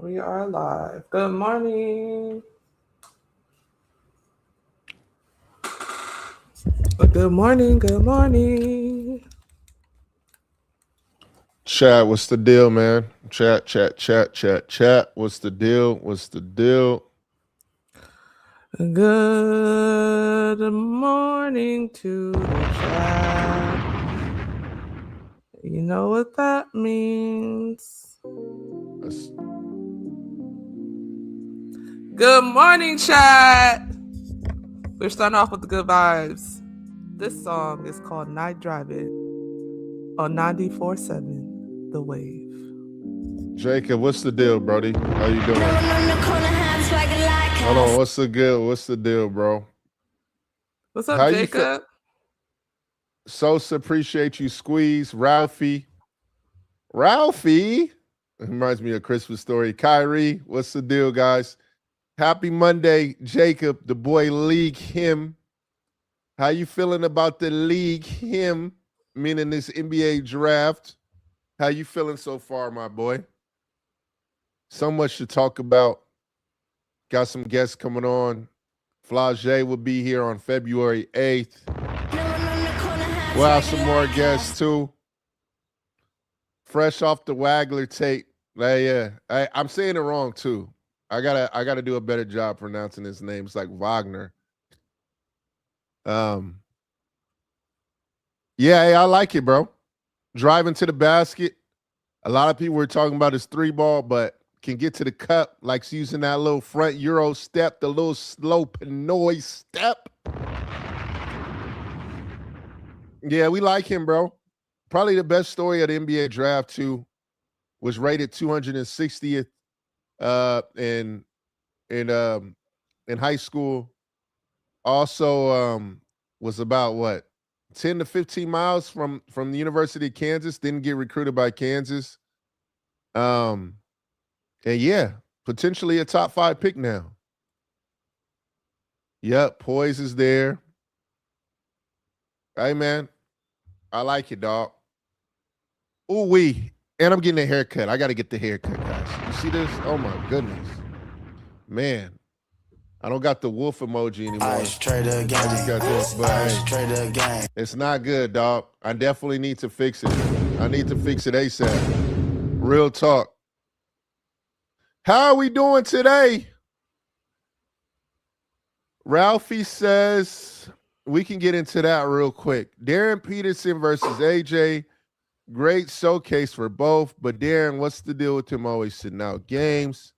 We are live. Good morning. Good morning. Good morning. Chat, what's the deal, man? Chat. What's the deal? What's the deal? Good morning to the chat. You know what that means. Let's- Good morning, chat. We're starting off with the good vibes. This song is called Night Driving on 94.7 The Wave. Jacob, what's the deal, Brody? How you doing? Hold on, what's the good? What's the deal, bro? What's up, How you feel? Jacob? Sosa, appreciate you. Squeeze, Ralphie. It reminds me of a Christmas story. Kyrie, what's the deal, guys? Happy Monday, Jacob, the boy League him. How you feeling about the League him, meaning this NBA draft? How you feeling so far, my boy? So much to talk about. Got some guests coming on. Flage will be here on February 8th. We'll have some more guests too. Fresh off the Wagler tape. I'm saying it wrong too. I gotta do a better job pronouncing his name. It's like Wagner. Yeah, hey, I like it, bro. Driving to the basket. A lot of people were talking about his three ball, but can get to the cup, likes using that little front Euro step, the little slow Pinoy step. Yeah, we like him, bro. Probably the best story of the NBA draft, too. Was rated 260th in high school. Also was about what 10 to 15 miles from the University of Kansas. Didn't get recruited by Kansas. And yeah, potentially a top 5 pick now. Yep, poise is there. Hey man, I like it, dog. Ooh wee. And I'm getting a haircut. I gotta get the haircut, guys. You see this? Oh my goodness. Man. I don't got the wolf emoji anymore. I just got this, but hey, it's not good, dog. I definitely need to fix it. I need to fix it ASAP. Real talk. How are we doing today? Ralphie says we can get into that real quick. Darren Peterson versus AJ. Great showcase for both. But Darren, what's the deal with him always sitting out games?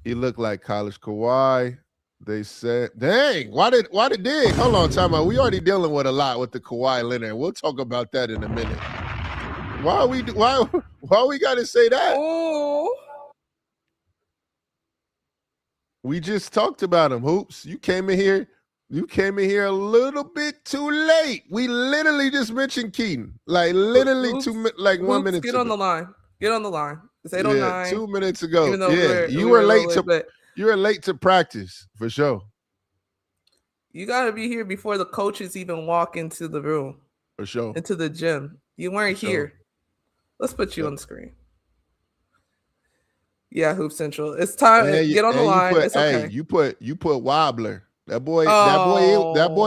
He looked like college Kawhi. They said, dang, why did dig? Hold on, time out. We already dealing with a lot with the Kawhi Leonard. We'll talk about that in a minute. Why we got to say that? Oh. We just talked about him. Hoops, you came in here a little bit too late. We literally just mentioned Keaton. Like literally Hoops, 1 minute. Get on the line. Get on the line. It's 8:09. Yeah, 2 minutes ago. Even though yeah, you were late to practice for sure. You gotta be here before the coaches even walk into the room. For sure. Into the gym. You weren't here. Let's put you on the screen. Yeah, Hoop Central. It's time. Get on the line. It's okay. You put Wobbler. That boy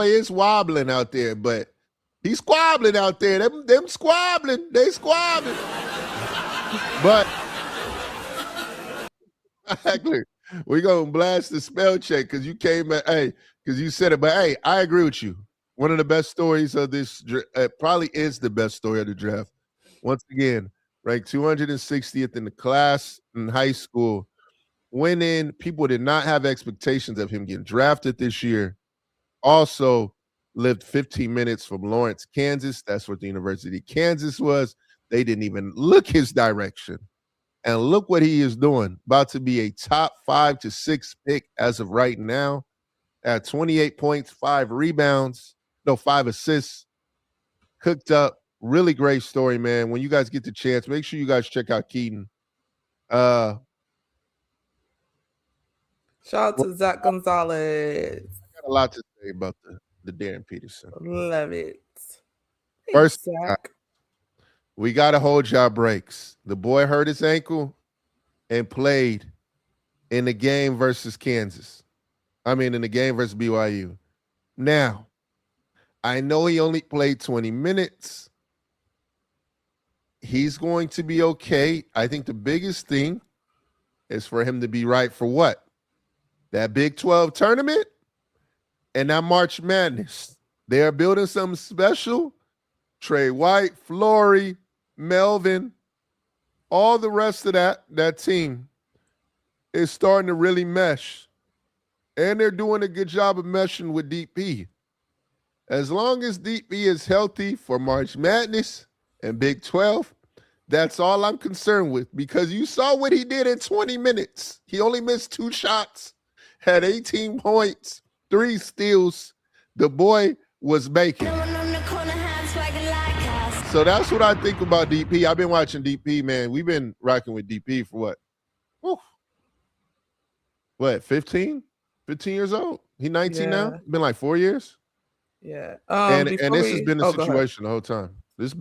is wobbling out there, but he's squabbling out there. Them squabbling. They squabbling. But we're gonna blast the spell check because you came at because you said it. But hey, I agree with you. One of the best stories of this probably is the best story of the draft. Once again, ranked 260th in the class in high school. Went in, people did not have expectations of him getting drafted this year. Also lived 15 minutes from Lawrence, Kansas. That's what the University of Kansas was. They didn't even look his direction. And look what he is doing. About to be a top 5 to 6 pick as of right now. At 28 points, 5 rebounds, 5 assists. Cooked up. Really great story, man. When you guys get the chance, make sure you guys check out Keaton. Shout out to Zach Gonzalez. I got a lot to say about the Darren Peterson. Love it. First, Zach. We got to hold y'all breaks. The boy hurt his ankle and played in the game versus Kansas. In the game versus BYU. Now, I know he only played 20 minutes. He's going to be okay. I think the biggest thing is for him to be right for what? That Big 12 tournament and that March Madness. They are building something special. Trey White, Flory, Melvin, all the rest of that team is starting to really mesh. And they're doing a good job of meshing with DP. As long as DP is healthy for March Madness and Big 12, that's all I'm concerned with, because you saw what he did in 20 minutes. He only missed 2 shots, had 18 points, 3 steals. The boy was making. So that's what I think about DP. I've been watching DP, man. We've been rocking with DP for what? Woo. What, 15? 15 years old? He 19 now? Been like 4 years? Yeah. And this has been the situation the whole time. This has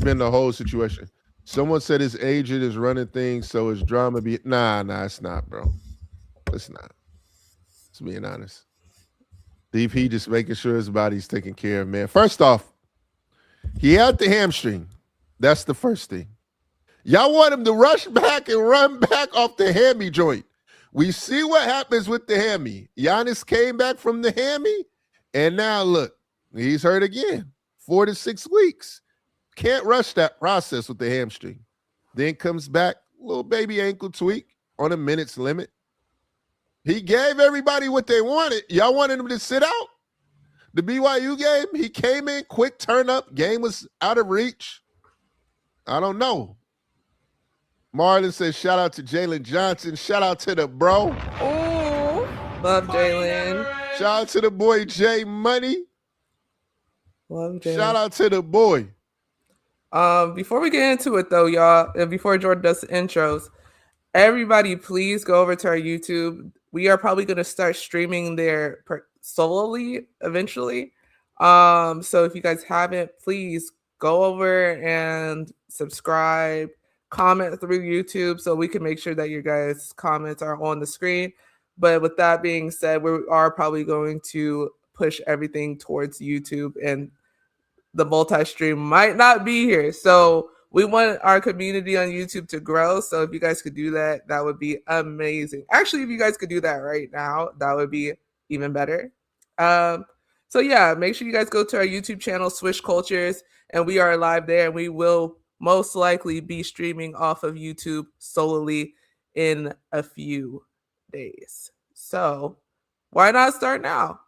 been the whole situation. Someone said his agent is running things, so his drama be nah, it's not, bro. It's not. Just being honest. DP just making sure his body's taken care of, man. First off, he had the hamstring. That's the first thing. Y'all want him to rush back and run back off the hammy joint. We see what happens with the hammy. Giannis came back from the hammy, and now look, he's hurt again. 4 to 6 weeks. Can't rush that process with the hamstring. Then comes back, little baby ankle tweak on a minutes limit. He gave everybody what they wanted. Y'all wanted him to sit out? The BYU game, he came in, quick turn up, game was out of reach. I don't know. Marlon says, shout out to Jalen Johnson. Shout out to the bro. Oh, love Jalen. Shout out to the boy Jay Money. Love Jalen. Shout out to the boy. Before we get into it, though, y'all, and before Jordan does the intros, everybody, please go over to our YouTube. We are probably going to start streaming there solely eventually. So if you guys haven't, please go over and subscribe, comment through YouTube so we can make sure that your guys' comments are on the screen. But with that being said, we are probably going to push everything towards YouTube, and the multi-stream might not be here. So we want our community on YouTube to grow. So if you guys could do that, that would be amazing. Actually, if you guys could do that right now, that would be even better. So yeah, make sure you guys go to our YouTube channel, Swish Cultures, and we are live there, and we will most likely be streaming off of YouTube solely in a few days. So why not start now?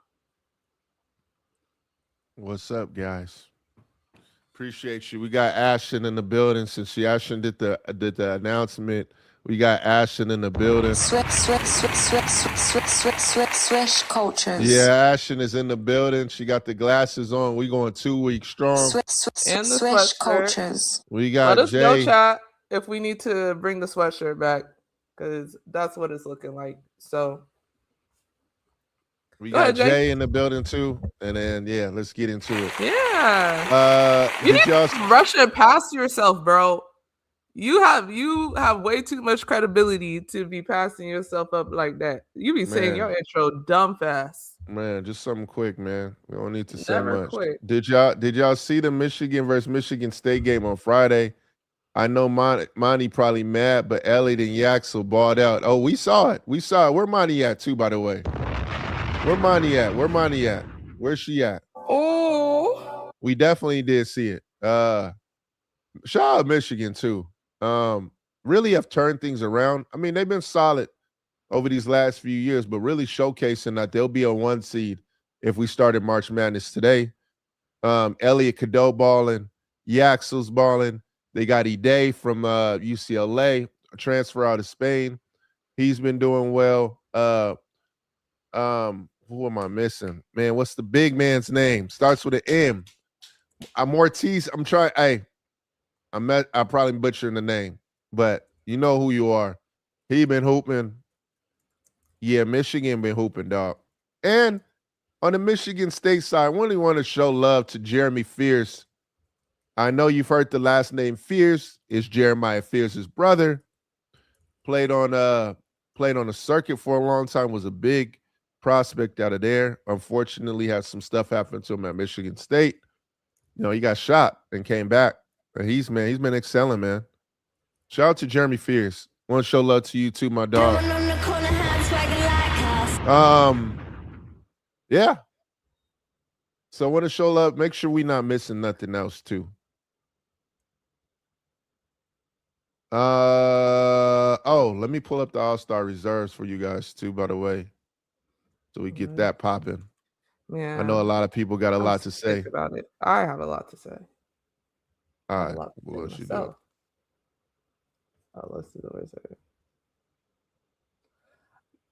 What's up, guys? Appreciate you. We got Ashten in the building. Since Ashten did the announcement, we got Ashten in the building. Swish Cultures. Yeah, Ashten is in the building. She got the glasses on. We going 2 weeks strong. And the Swish sweatshirt. Cultures. We got Let us Jay. know, chat, if we need to bring the sweatshirt back, because that's what it's looking like. So We Go got ahead, Jay. Jay in the building too. And then yeah, let's get into it. yeah, you Did need y'all to rush it past yourself, bro. You have way too much credibility to be passing yourself up like that. You be saying Man. your intro dumb fast. Man, just something quick, man. We don't need to say Never much. quit. Did y'all see the Michigan versus Michigan State game on Friday? I know Monty probably mad, but Elliott and Yaxel balled out. Oh, we saw it. Where Monty at too, by the way? Where Monty at? Where's she at? Oh, We definitely did see it. Shout out Michigan too. Really have turned things around. I mean, they've been solid over these last few years, but really showcasing that they'll be a 1 seed if we started March Madness today. Elliott Cadeau balling, Yaxel's balling. They got Ide from UCLA, a transfer out of Spain. He's been doing well. Who am I missing? Man, what's the big man's name? Starts with an M. I'm Ortiz. I'm trying. Hey, I'm probably butchering the name, but you know who you are. He been hooping. Yeah, Michigan been hooping, dog. And on the Michigan State side, I really want to show love to Jeremy Fierce. I know you've heard the last name Fierce. It's Jeremiah Fierce's brother. Played on a circuit for a long time. Was a big prospect out of there. Unfortunately, had some stuff happen to him at Michigan State. He got shot and came back. And he's been excelling, man. Shout out to Jeremy Fears. Want to show love to you too, my dog. Yeah. So I want to show love. Make sure we not missing nothing else too. Let me pull up the All-Star reserves for you guys too, by the way. So we get that popping. Yeah. I know a lot of people got a lot to say about it. I have a lot to say. All right. What else you do? Let's do the reserve.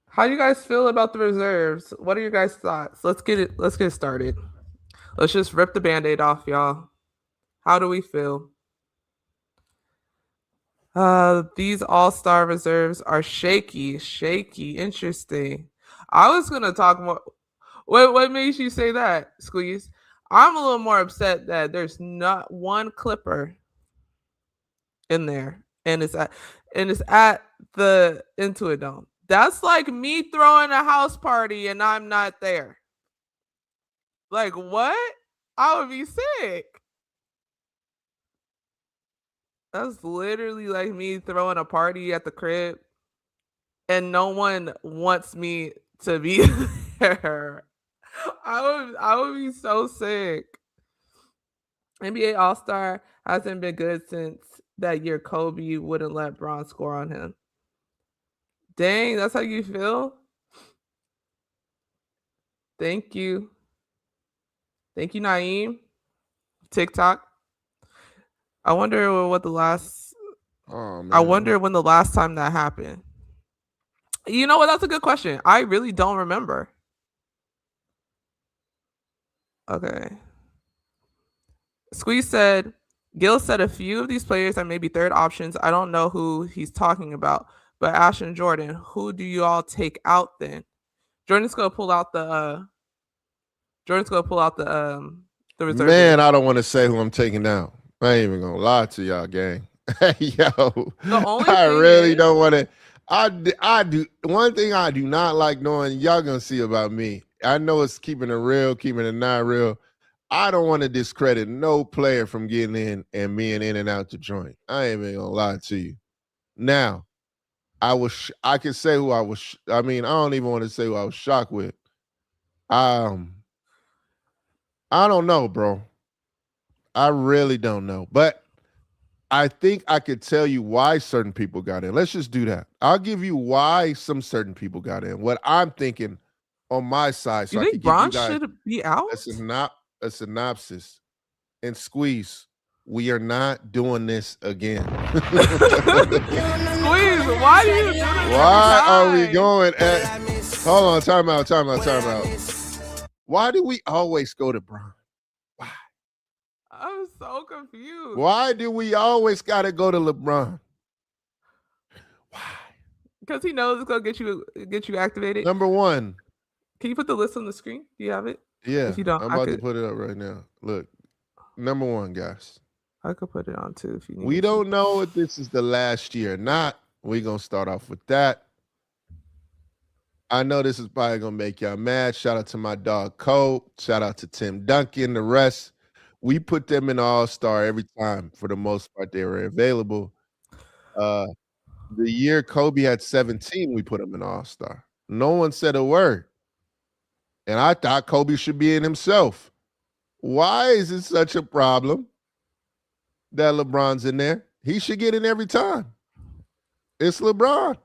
How do you guys feel about the reserves? What are your guys' thoughts? Let's get started. Let's just rip the Band-Aid off, y'all. How do we feel? These all-star reserves are shaky. Interesting. I was gonna talk more. What makes you say that, Squeeze? I'm a little more upset that there's not one Clipper in there, and it's at the Intuit Dome. That's like me throwing a house party and I'm not there. Like, what? I would be sick. That's literally like me throwing a party at the crib and no one wants me to be there. I would be so sick. NBA All-Star hasn't been good since that year Kobe wouldn't let Bron score on him. Dang, that's how you feel? Thank you. Thank you, Naeem. TikTok. I wonder what the last... Oh, man. I wonder when the last time that happened. You know what? That's a good question. I really don't remember. Okay. Squeeze said, Gil said a few of these players are maybe third options. I don't know who he's talking about, but Ashten Jordan, who do you all take out then? Jordan's gonna pull out the reserve. Man, I don't want to say who I'm taking out. I ain't even gonna lie to y'all, gang. Yo, I really don't want to. I do one thing I do not like knowing. Y'all gonna see about me. I know it's keeping it real, keeping it not real. I don't want to discredit no player from getting in and being in and out the joint. I ain't even gonna lie to you. Now, I can say who I was. I mean, I don't even want to say who I was shocked with. I don't know, bro. I really don't know. But I think I could tell you why certain people got in. Let's just do that. I'll give you why some certain people got in. What I'm thinking on my side. So you think Bron should be out? A synopsis. And Squeeze, we are not doing this again. Squeeze, why do you do that? Why are we going at... Hold on, time out. Why do we always go to Bron? Why? I'm so confused. Why do we always got to go to LeBron? Why? Because he knows it's gonna get you activated. Number one. Can you put the list on the screen? Do you have it? Yeah. If you don't, I'm about to put it up right now. Look. Number one, guys. I could put it on too if you need. We don't know if this is the last year or not. We're gonna start off with that. I know this is probably gonna make y'all mad. Shout out to my dog Cole. Shout out to Tim Duncan, the rest. We put them in All-Star every time. For the most part, they were available. The year Kobe had 17, we put him in All-Star. No one said a word. And I thought Kobe should be in himself. Why is it such a problem that LeBron's in there? He should get in every time. It's LeBron.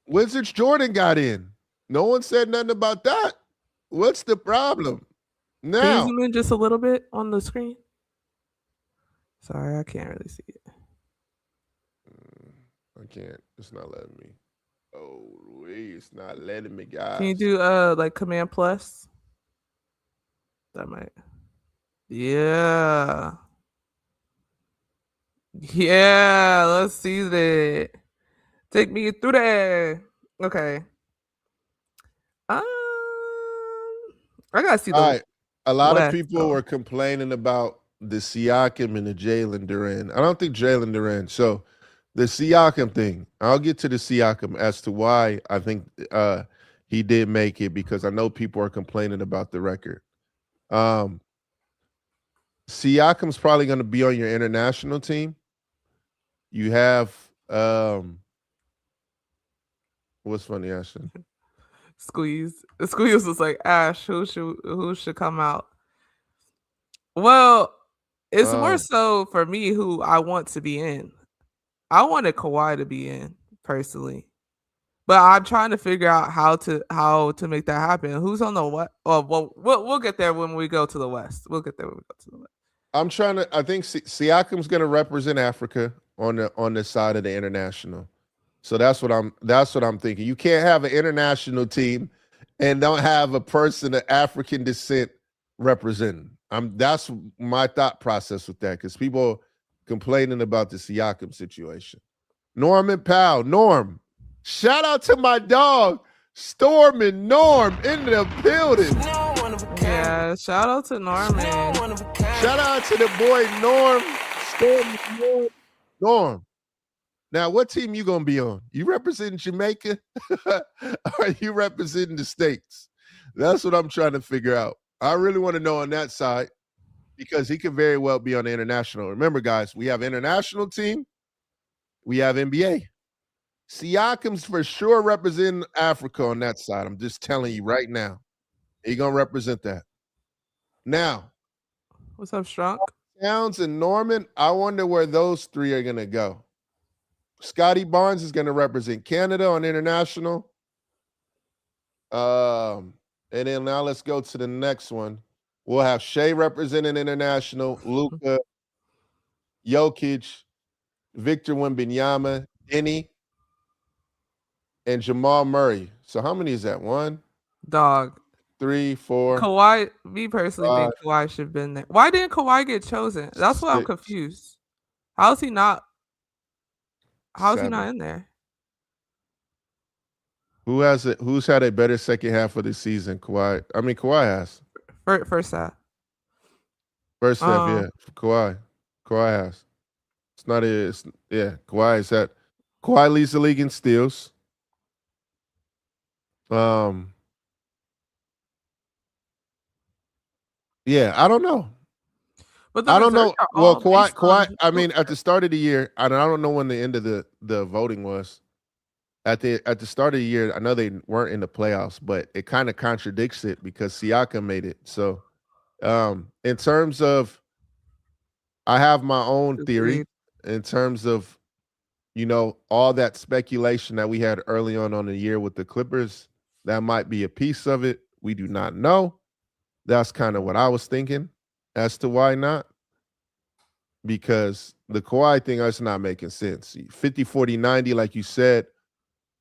Wizards Jordan got in. No one said nothing about that. What's the problem? Now, can you zoom in just a little bit on the screen? Sorry, I can't really see it. I can't. It's not letting me. Oh, it's not letting me, guys. Can you do like Command Plus? That might. Yeah. Yeah, let's see that. Take me through there. Okay. I gotta see the. All right. A lot of people were complaining about the Siakam and the Jalen Duren. I don't think Jalen Duren. So The Siakam thing. I'll get to the Siakam as to why I think he did make it, because I know people are complaining about the record. Siakam's probably going to be on your international team. You have what's funny, Ashton? Squeeze. Squeeze was like, Ash, who should come out? Well, it's more so for me who I want to be in. I wanted Kawhi to be in personally, but I'm trying to figure out how to make that happen. Who's on the what? Oh, well, we'll get there when we go to the West. We'll get there when we go to the West. I'm trying to. I think Siakam's going to represent Africa on the side of the international. So that's what I'm thinking. You can't have an international team and don't have a person of African descent representing. That's my thought process with that, because people complaining about the Siakam situation. Norman Powell, Norm. Shout out to my dog, Storm and Norm in the building. Yeah, shout out to Norman. Shout out to the boy Norm, Storm and Norm. Norm. Now, what team you gonna be on? You representing Jamaica, or are you representing the States? That's what I'm trying to figure out. I really want to know on that side, because he could very well be on the international. Remember, guys, we have international team, we have NBA. Siakam's for sure representing Africa on that side. I'm just telling you right now. He's gonna represent that. Now, what's up, Strunk? Towns and Norman, I wonder where those three are gonna go. Scotty Barnes is going to represent Canada on international. And then now let's go to the next one. We'll have Shea representing international, Luka, Jokic, Victor Wembanyama, Denny, and Jamal Murray. So how many is that? 1, dog, 3, 4. Kawhi, me personally think Kawhi should have been there. Why didn't Kawhi get chosen? That's why I'm confused. How is he not? How's 7. he not in there? Who's had a better second half of the season? Kawhi. I mean, Kawhi has. First half. First half, yeah. Kawhi. Kawhi has. It's not yeah. Kawhi is that. Kawhi leads the league in steals. Yeah, I don't know. But I don't know. Well, Kawhi. I mean, at the start of the year, I don't know when the end of the voting was. At the start of the year, I know they weren't in the playoffs, but it kind of contradicts it because Siakam made it. So, in terms of, I have my own theory in terms of, all that speculation that we had early on the year with the Clippers. That might be a piece of it. We do not know. That's kind of what I was thinking as to why not. Because the Kawhi thing is not making sense. 50, 40, 90, like you said,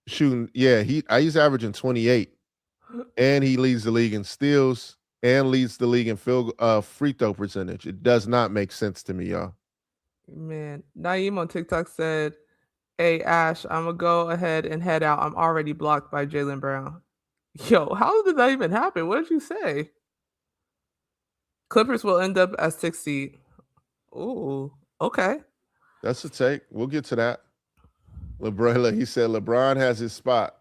shooting. Yeah, he's averaging 28, and he leads the league in steals and leads the league in free throw percentage. It does not make sense to me, y'all. Man, Naeem on TikTok said, "Hey Ash, I'm gonna go ahead and head out. I'm already blocked by Jaylen Brown." Yo, how did that even happen? What did you say? Clippers will end up as 6th seed. Ooh, okay. That's a take. We'll get to that. LeBron, he said LeBron has his spot.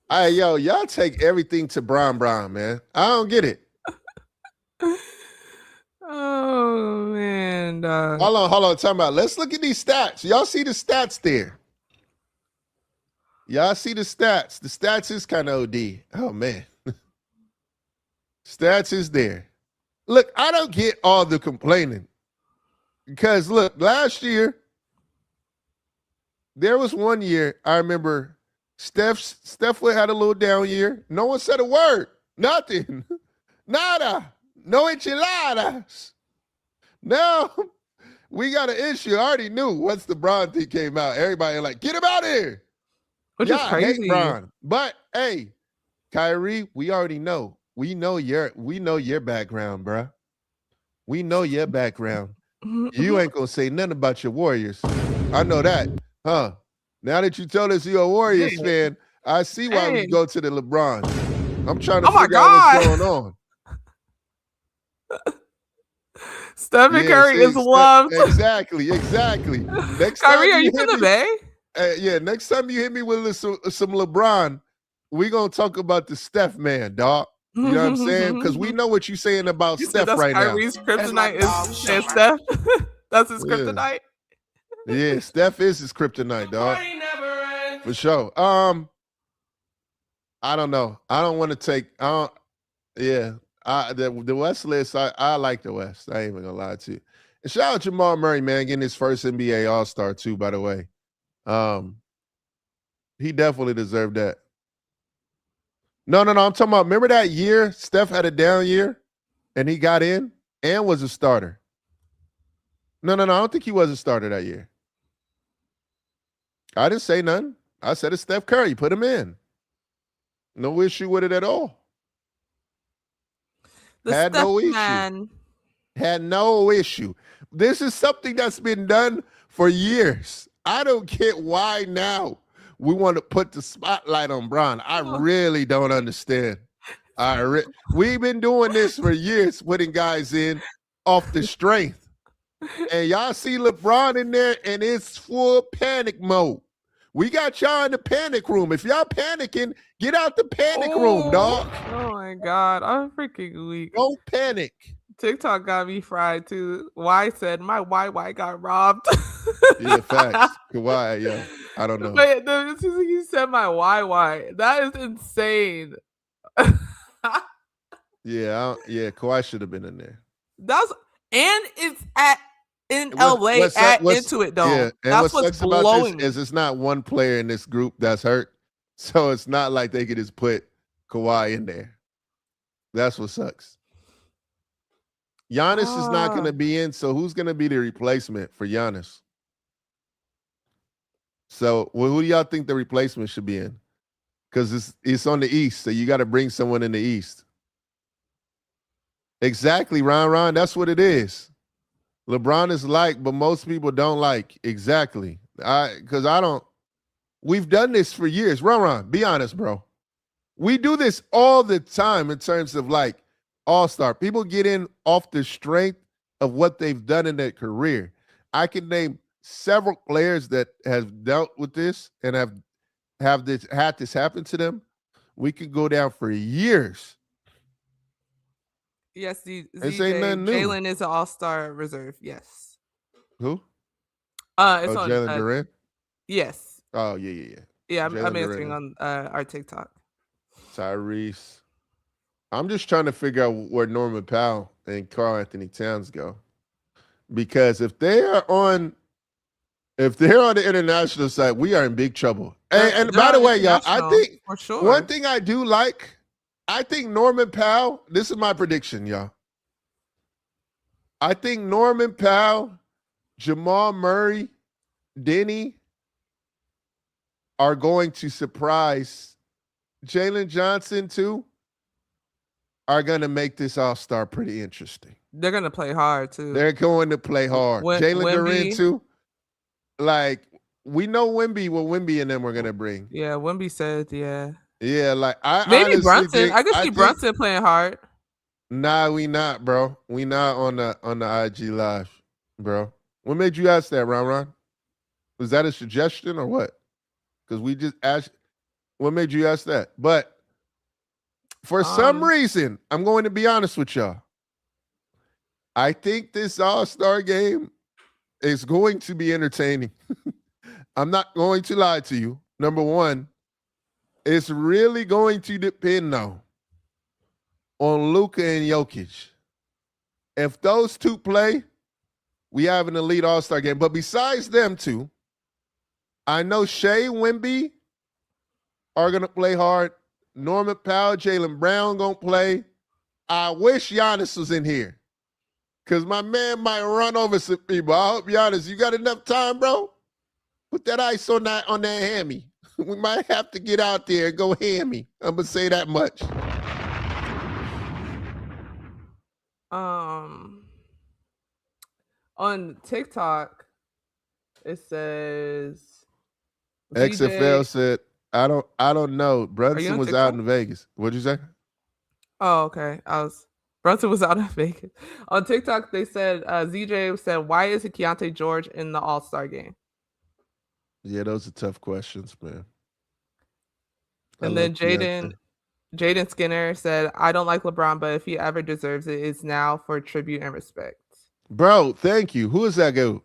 Hey, yo, y'all take everything to Bron, man. I don't get it. Oh, man. Hold on. Talking about, let's look at these stats. Y'all see the stats there? Y'all see the stats. The stats is kind of OD. Oh, man. Stats is there. Look, I don't get all the complaining. Because, look, last year, there was one year, I remember Steph had a little down year. No one said a word. Nothing. Nada. No enchiladas. Now, we got an issue. I already knew once the Bron thing came out. Everybody like, get him out of here. Which is crazy. Hate Bron. But, hey, Kyrie, we already know. We know your background, bruh. We know your background. You ain't gonna say nothing about your Warriors. I know that, huh? Now that you told us you're a Warriors fan, I see why we go to the LeBron. I'm trying to figure out what's going on. Stephen Curry is loved. Exactly. Next time Kyrie, are you hit from the me, Bay? next time you hit me with some LeBron, we gonna talk about the Steph man, dog. You know what I'm saying? Because we know what you're saying about You said Steph that's right Kyrie's now. kryptonite is Steph. That's his Yeah. kryptonite. Yeah, Steph is his kryptonite, dog. For sure. I don't know. I don't want to take. Yeah. The West list. I like the West. I ain't even gonna lie to you. And shout out Jamal Murray, man, getting his first NBA All-Star too. By the way, he definitely deserved that. No. I'm talking about. Remember that year Steph had a down year, and he got in and was a starter. No. I don't think he was a starter that year. I didn't say nothing. I said it's Steph Curry. Put him in. No issue with it at all. Had no issue. Had no issue. This is something that's been done for years. I don't get why now we want to put the spotlight on Bron. I really don't understand. We've been doing this for years, putting guys in off the strength. And y'all see LeBron in there, and it's full panic mode. We got y'all in the panic room. If y'all panicking, get out the panic room, dog. Oh my God, I'm freaking weak. Don't panic. TikTok got me fried too. Y said my YY got robbed. Yeah, facts. Kawhi, yeah. I don't know. But you said my YY. That is insane. Kawhi should have been in there. It's in LA at Intuit Dome. Yeah, and that's what what's sucks about blowing this is it's not one player in this group that's hurt. So it's not like they could just put Kawhi in there. That's what sucks. Giannis is not going to be in, so who's going to be the replacement for Giannis? So who do y'all think the replacement should be in? Because it's on the East, so you got to bring someone in the East. Exactly, Ron. That's what it is. LeBron is liked, but most people don't like. Exactly. We've done this for years. Ron, be honest, bro. We do this all the time in terms of like all-star. People get in off the strength of what they've done in their career. I can name several players that have dealt with this and had this happen to them. We could go down for years. Yes, Jalen is an all-star reserve. Yes. Who? It's on Jalen Durant. Yes. Oh yeah. Yeah, I'm answering on our TikTok. Tyrese. I'm just trying to figure out where Norman Powell and Karl Anthony Towns go, because if they're on the international side, we are in big trouble. And by the way, y'all, I think for sure. One thing I do like. I think Norman Powell, this is my prediction, y'all. I think Norman Powell, Jamal Murray, Denny are going to surprise. Jalen Johnson, too, are going to make this All-Star pretty interesting. They're going to play hard, too. They're going to play hard. Jalen Durant, too. Like, we know what Wemby and them are going to bring. Yeah, Wemby said, yeah. Yeah, like maybe Brunson. I could see Brunson playing hard. Nah, we not, bro. We not on the IG live, bro. What made you ask that, Ron? Was that a suggestion or what? Because we just asked. What made you ask that? But for some reason, I'm going to be honest with y'all. I think this All-Star game is going to be entertaining. I'm not going to lie to you. Number one, it's really going to depend, though, on Luka and Jokic. If those two play, we have an elite All-Star game. But besides them two, I know Shea, Wemby are going to play hard. Norman Powell, Jaylen Brown going to play. I wish Giannis was in here because my man might run over some people. I hope Giannis, you got enough time, bro? Put that ice on that hammy. We might have to get out there and go hammy. I'm going to say that much. On TikTok, it says XFL said, I don't know. Brunson was out in Vegas. What'd you say? Oh, okay. I was Brunson was out of Vegas. On TikTok, they said ZJ said, "Why isn't Keontae George in the All-Star game?" Yeah, those are tough questions, man. And then Jaden Skinner said, "I don't like LeBron, but if he ever deserves it, it's now for tribute and respect." Bro, thank you. Who is that guy?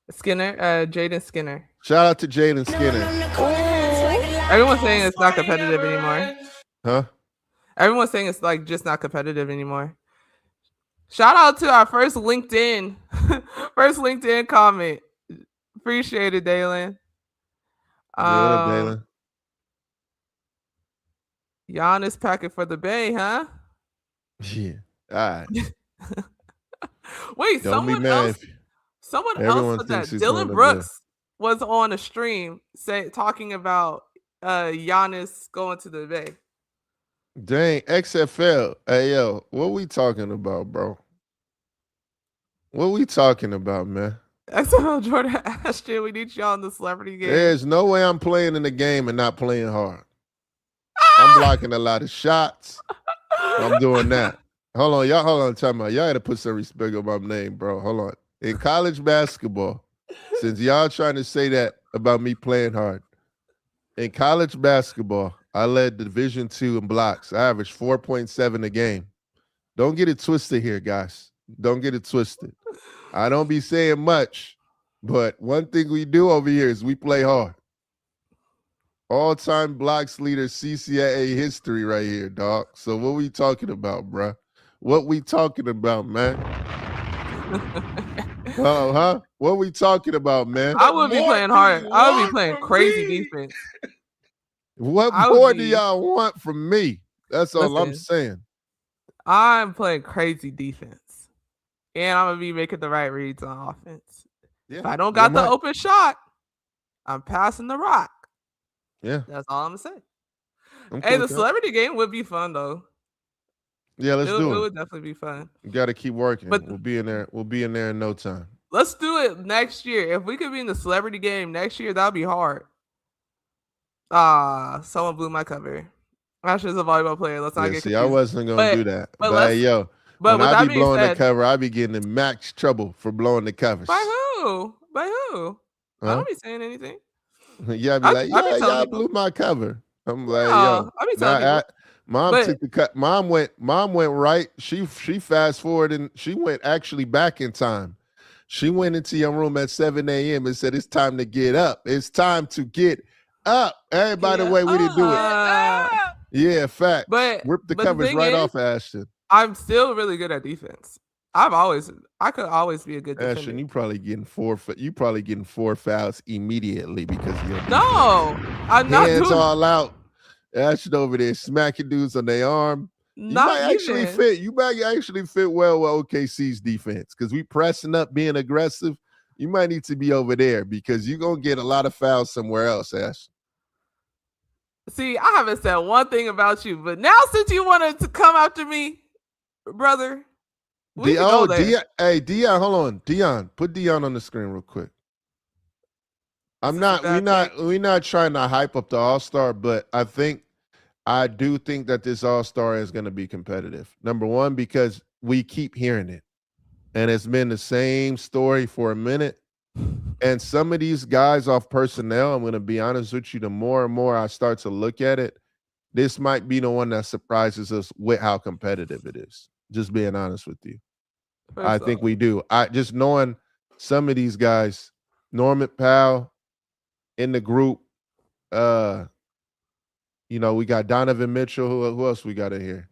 Skinner, Jaden Skinner. Shout out to Jaden Skinner. Everyone's saying it's not competitive anymore. Huh? Everyone's saying it's like just not competitive anymore. Shout out to our first LinkedIn comment. Appreciate it, Dalen. Yeah, what up, Dalen? Giannis packing for the Bay, huh? Yeah. All right. Wait, Don't be someone mad else if said that thinks he's going Dylan to Brooks was on a stream talking about Giannis going to the Bay. Dang, XFL. Hey, yo, what we talking about, bro? What we talking about, man? XFL Jordan Ashton, we need y'all in the celebrity game. There's no way I'm playing in the game and not playing hard. I'm blocking a lot of shots. I'm doing that. Hold on, y'all. Hold on, time out. Y'all had to put some respect on my name, bro. Hold on. In college basketball, since y'all trying to say that about me playing hard, in college basketball, I led Division II in blocks. I averaged 4.7 a game. Don't get it twisted here, guys. Don't get it twisted. I don't be saying much, but one thing we do over here is we play hard. All-time blocks leader CCAA history right here, dog. So what we talking about, bruh? What we talking about, man? What we talking about, man? I would be playing hard. I would be playing crazy defense. What more do y'all want from me? That's all I'm saying. I'm playing crazy defense. And I'm going to be making the right reads on offense. Yeah, if I don't got the open shot, I'm passing the rock. Yeah. That's all I'm going to say. Hey, the celebrity game would be fun, though. Yeah, let's do it. It would definitely be fun. You got to keep working. But we'll be in there. We'll be in there in no time. Let's do it next year. If we could be in the celebrity game next year, that would be hard. Someone blew my cover. Ashton's a volleyball player. Let's not get confused. I wasn't going to do that. But yo, when I be blowing the cover, I be getting in max trouble for blowing the covers. By who? Huh? I don't be saying anything. Yeah, I'd be like, y'all blew my cover. I'm like, yo. I be telling people. Mom took the cut. Mom went right. She fast forward and she went actually back in time. She went into your room at 7 a.m. and said, "It's time to get up. It's time to get up." Everybody, the way we didn't do it. Yeah, fact. But rip the covers right off Ashton. I'm still really good at defense. I could always be a good defender. Ashton, you probably getting four fouls immediately because of your defense. No, I'm not doing hands all out. Ashton over there smacking dudes on their arm. You might actually fit well with OKC's defense because we pressing up, being aggressive. You might need to be over there because you're gonna get a lot of fouls somewhere else, Ash. See, I haven't said one thing about you, but now since you wanted to come after me, brother, we can go there. Dion, hold on. Dion, put Dion on the screen real quick. We're not trying to hype up the All-Star, but I do think that this All-Star is going to be competitive. Number one, because we keep hearing it. And it's been the same story for a minute. And some of these guys off personnel, I'm going to be honest with you, the more and more I start to look at it, this might be the one that surprises us with how competitive it is. Just being honest with you. I think we do. Just knowing some of these guys, Norman Powell in the group, we got Donovan Mitchell. Who else we got in here?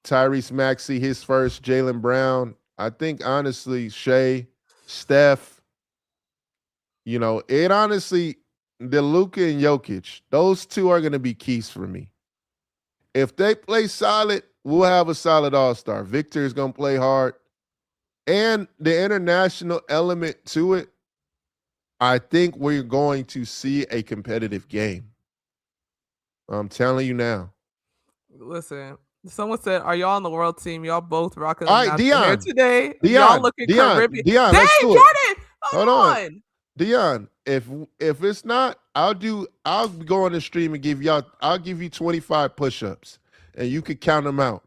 Tyrese Maxey, his first, Jaylen Brown. I think, honestly, Shea, Steph, it honestly, the Luka and Jokic, those two are going to be keys for me. If they play solid, we'll have a solid All-Star. Victor is going to play hard. And the international element to it, I think we're going to see a competitive game. I'm telling you now. Listen, someone said, "Are y'all on the world team? Y'all both rocking all right, Dion, today. Y'all looking Caribbean. Dion, dang, let's do Jordan, it. Hold on. Dion, if it's not, I'll go on the stream and I'll give you 25 push-ups and you can count them out.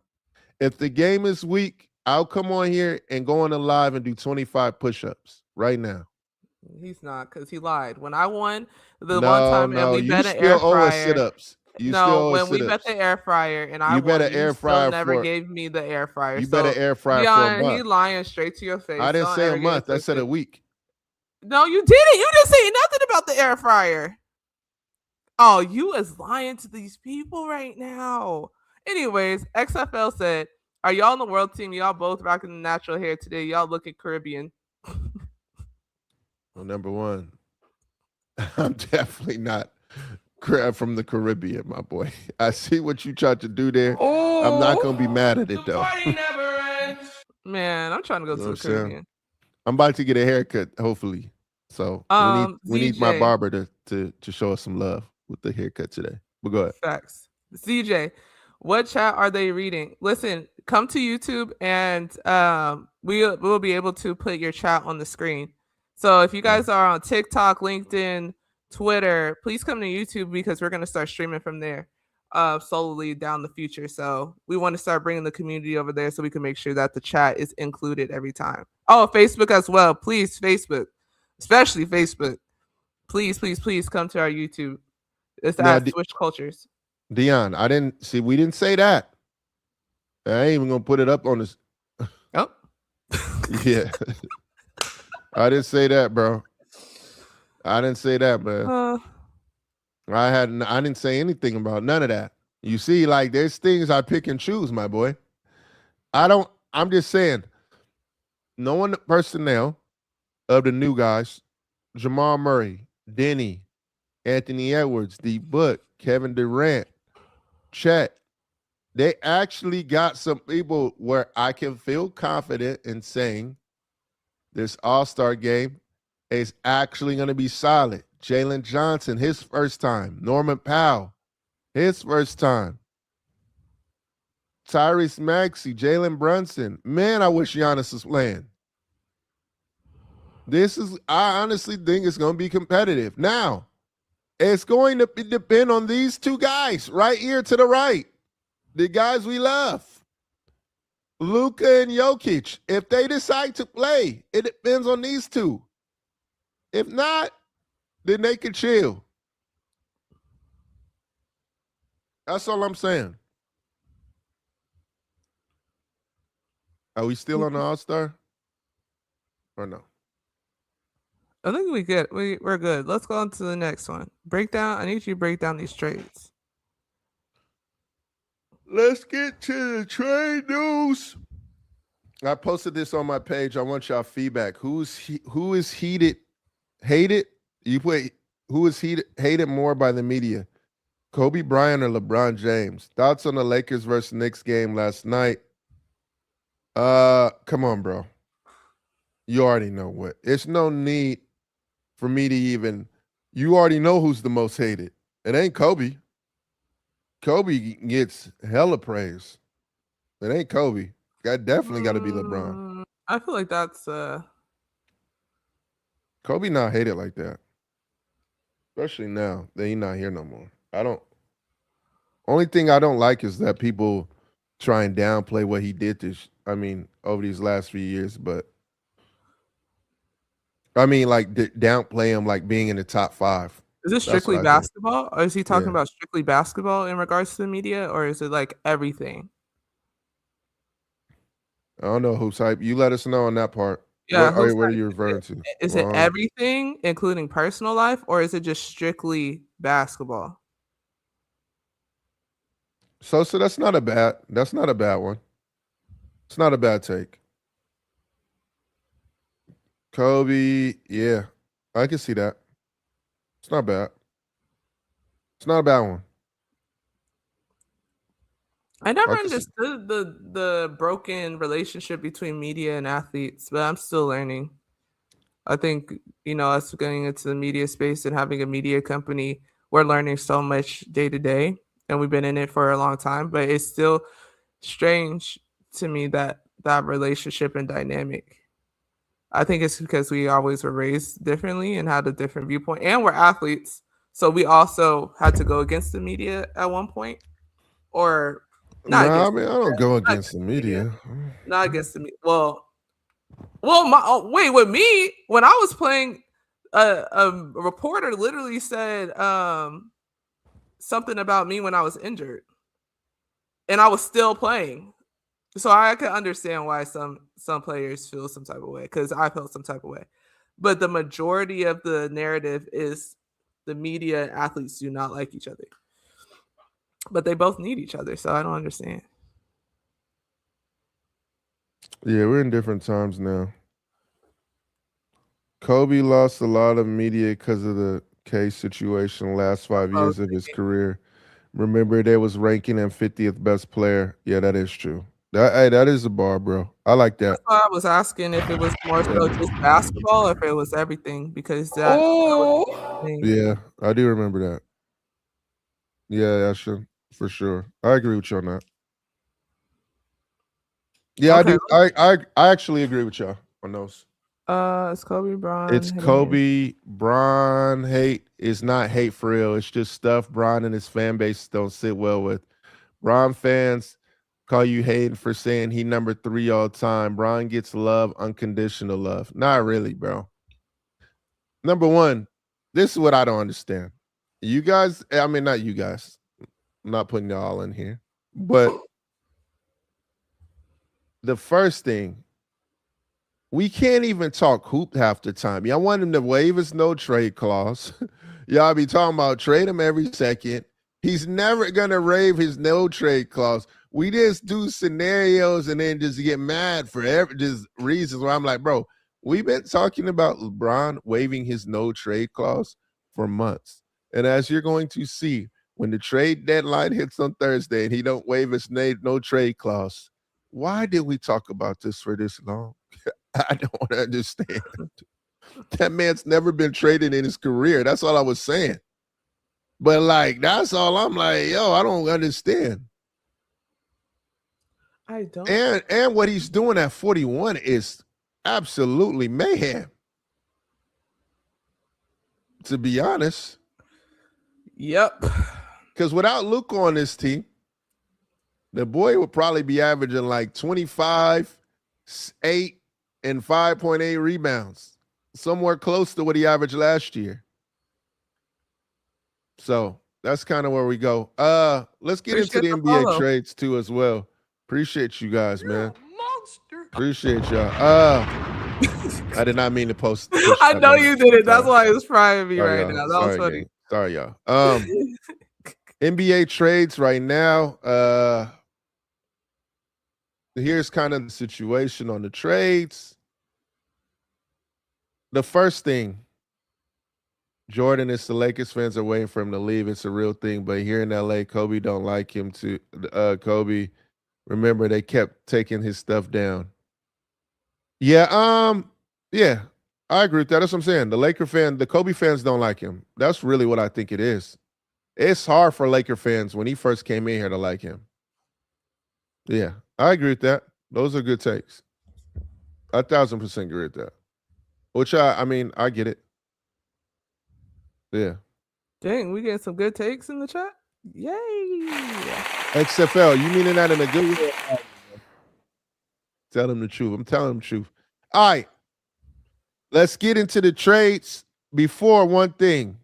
If the game is weak, I'll come on here and go on the live and do 25 push-ups right now. He's not, because he lied. When I won the one No, time and no, we you bet an air still owe us fryer. sit-ups. You still No, owe us when we bet sit-ups. the air fryer and I You bet won, an you air still fryer never for gave me the air fryer. you bet an So air fryer for a Dion, he month. lying straight to your face. I didn't Don't say a ever get it month. I said a twisted. week. No, you didn't. You didn't say nothing about the air fryer. Oh, you is lying to these people right now. Anyways, XFL said, "Are y'all on the world team? Y'all both rocking the natural hair today. Y'all looking Caribbean." Well, number one, I'm definitely not from the Caribbean, my boy. I see what you tried to do there. I'm not gonna be mad at it though. Man, I'm trying to go to the Caribbean. I'm about to get a haircut, hopefully. So we need my barber to show us some love with the haircut today. But go ahead. Facts. CJ, what chat are they reading? Listen, come to YouTube and we'll be able to put your chat on the screen. So if you guys are on TikTok, LinkedIn, Twitter, please come to YouTube because we're gonna start streaming from there solely down the future. So we want to start bringing the community over there so we can make sure that the chat is included every time. Oh, Facebook as well. Please, Facebook, especially Facebook. Please, please, please come to our YouTube. It's at Swish Cultures. Dion, we didn't say that. I ain't even gonna put it up on this. Oh. Yeah. I didn't say that, bro. I didn't say that, man. I didn't say anything about none of that. You see, like there's things I pick and choose, my boy. I'm just saying, knowing the personnel of the new guys, Jamal Murray, Denny, Anthony Edwards, D Book, Kevin Durant, Chet, they actually got some people where I can feel confident in saying this All-Star game is actually going to be solid. Jalen Johnson, his first time. Norman Powell, his first time. Tyrese Maxey, Jalen Brunson. Man, I wish Giannis was playing. I honestly think it's going to be competitive. Now, it's going to depend on these two guys right here to the right. The guys we love. Luka and Jokic. If they decide to play, it depends on these two. If not, then they can chill. That's all I'm saying. Are we still on the All-Star? Or no? I think we good. We're good. Let's go on to the next one. Breakdown. I need you to break down these trades. Let's get to the trade news. I posted this on my page. I want y'all feedback. Who is hated? You put who is hated more by the media? Kobe Bryant or LeBron James? Thoughts on the Lakers versus Knicks game last night? Come on, bro. You already know what. It's no need for me to even. You already know who's the most hated. It ain't Kobe. Kobe gets hella praise. It ain't Kobe. That definitely got to be LeBron. I feel like that's Kobe not hated like that. Especially now that he's not here no more. Only thing I don't like is that people try and downplay what he did over these last few years, but like downplay him like being in the top 5. Is this strictly basketball? Or is he talking about strictly basketball in regards to the media, or is it like everything? I don't know who's hype. You let us know on that part. Yeah. What are you referring to? Is it everything, including personal life, or is it just strictly basketball? So that's not a bad one. It's not a bad take. Kobe, yeah. I can see that. It's not bad. It's not a bad one. I never understood the broken relationship between media and athletes, but I'm still learning. I think, us getting into the media space and having a media company, we're learning so much day to day, and we've been in it for a long time, but it's still strange to me that relationship and dynamic. I think it's because we always were raised differently and had a different viewpoint, and we're athletes. So we also had to go against the media at one point, or Not Nah, I against mean, the I don't media. go Not against against the the media. media. Not against the media. Well, wait, with me, when I was playing, a reporter literally said something about me when I was injured, and I was still playing. So I can understand why some players feel some type of way, because I felt some type of way. But the majority of the narrative is the media and athletes do not like each other. But they both need each other, so I don't understand. Yeah, we're in different times now. Kobe lost a lot of media because of the case situation last 5 years of his career. Remember, they was ranking him 50th best player. Yeah, that is true. That is a bar, bro. I like That's that. why I was asking if it was more so Yeah, just basketball or if it was everything, because that was Oh, the thing. yeah, I do remember that. Yeah, that's true, for sure. I agree with you on that. Yeah, I Okay. do. I actually agree with y'all on those. It's Kobe It's Bryant. Kobe, Bron hate. It's not hate for real. It's just stuff Bron and his fan base don't sit well with. Bron fans call you hating for saying he number 3 all time. Bron gets love, unconditional love. Not really, bro. Number one, this is what I don't understand. You guys, I mean, not you guys. I'm not putting y'all in here. But the first thing, we can't even talk hoop half the time. Y'all want him to waive his no trade clause. Y'all be talking about trade him every second. He's never gonna waive his no trade clause. We just do scenarios and then just get mad for just reasons where I'm like, bro, we've been talking about LeBron waiving his no trade clause for months. And as you're going to see, when the trade deadline hits on Thursday and he don't waive his no trade clause, why did we talk about this for this long? I don't understand. That man's never been traded in his career. That's all I was saying. But like, that's all I'm like, yo, I don't understand. I don't. And what he's doing at 41 is absolutely mayhem. To be honest. Yep. Because without Luke on this team, the boy would probably be averaging like 25, 8, and 5.8 rebounds. Somewhere close to what he averaged last year. So that's kind of where we go. Let's get into the NBA follow. trades too as well. Appreciate you guys, man. Monster. Appreciate y'all. I did not mean to post. I know you did it. That's Sorry. why it's frying me Sorry, right y'all. now. That was Sorry, funny. gang. Sorry, y'all. NBA trades right now. Here's kind of the situation on the trades. The first thing, Jordan, is the Lakers fans are waiting for him to leave. It's a real thing, but here in LA, Kobe don't like him to. Kobe, remember they kept taking his stuff down. Yeah, yeah, I agree with that. That's what I'm saying. The Kobe fans don't like him. That's really what I think it is. It's hard for Laker fans when he first came in here to like him. Yeah, I agree with that. Those are good takes. 1,000% agree with that. Which I mean, I get it. Yeah. Dang, we getting some good takes in the chat. Yay! XFL, you meaning that in a good way? Tell them the truth. I'm telling them the truth. All right. Let's get into the trades. Before one thing,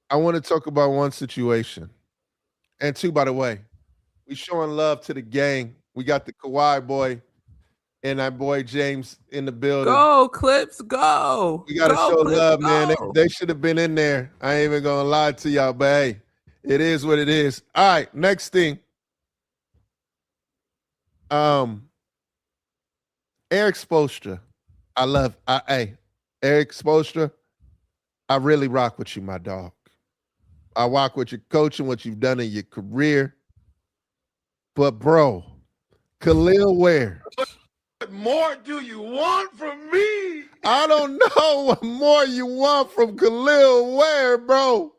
I want to talk about one situation. And two, by the way, we showing love to the gang. We got the Kawhi boy and our boy James in the building. Go, Clips, go. We got to Go, show Clips, love, man. go. They should have been in there. I ain't even going to lie to y'all, but hey, it is what it is. All right, next thing. Eric Spoelstra. Eric Spoelstra, I really rock with you, my dog. I rock with your coaching, what you've done in your career. But bro, Khalil Ware. What more do you want from me? I don't know what more you want from Khalil Ware, bro.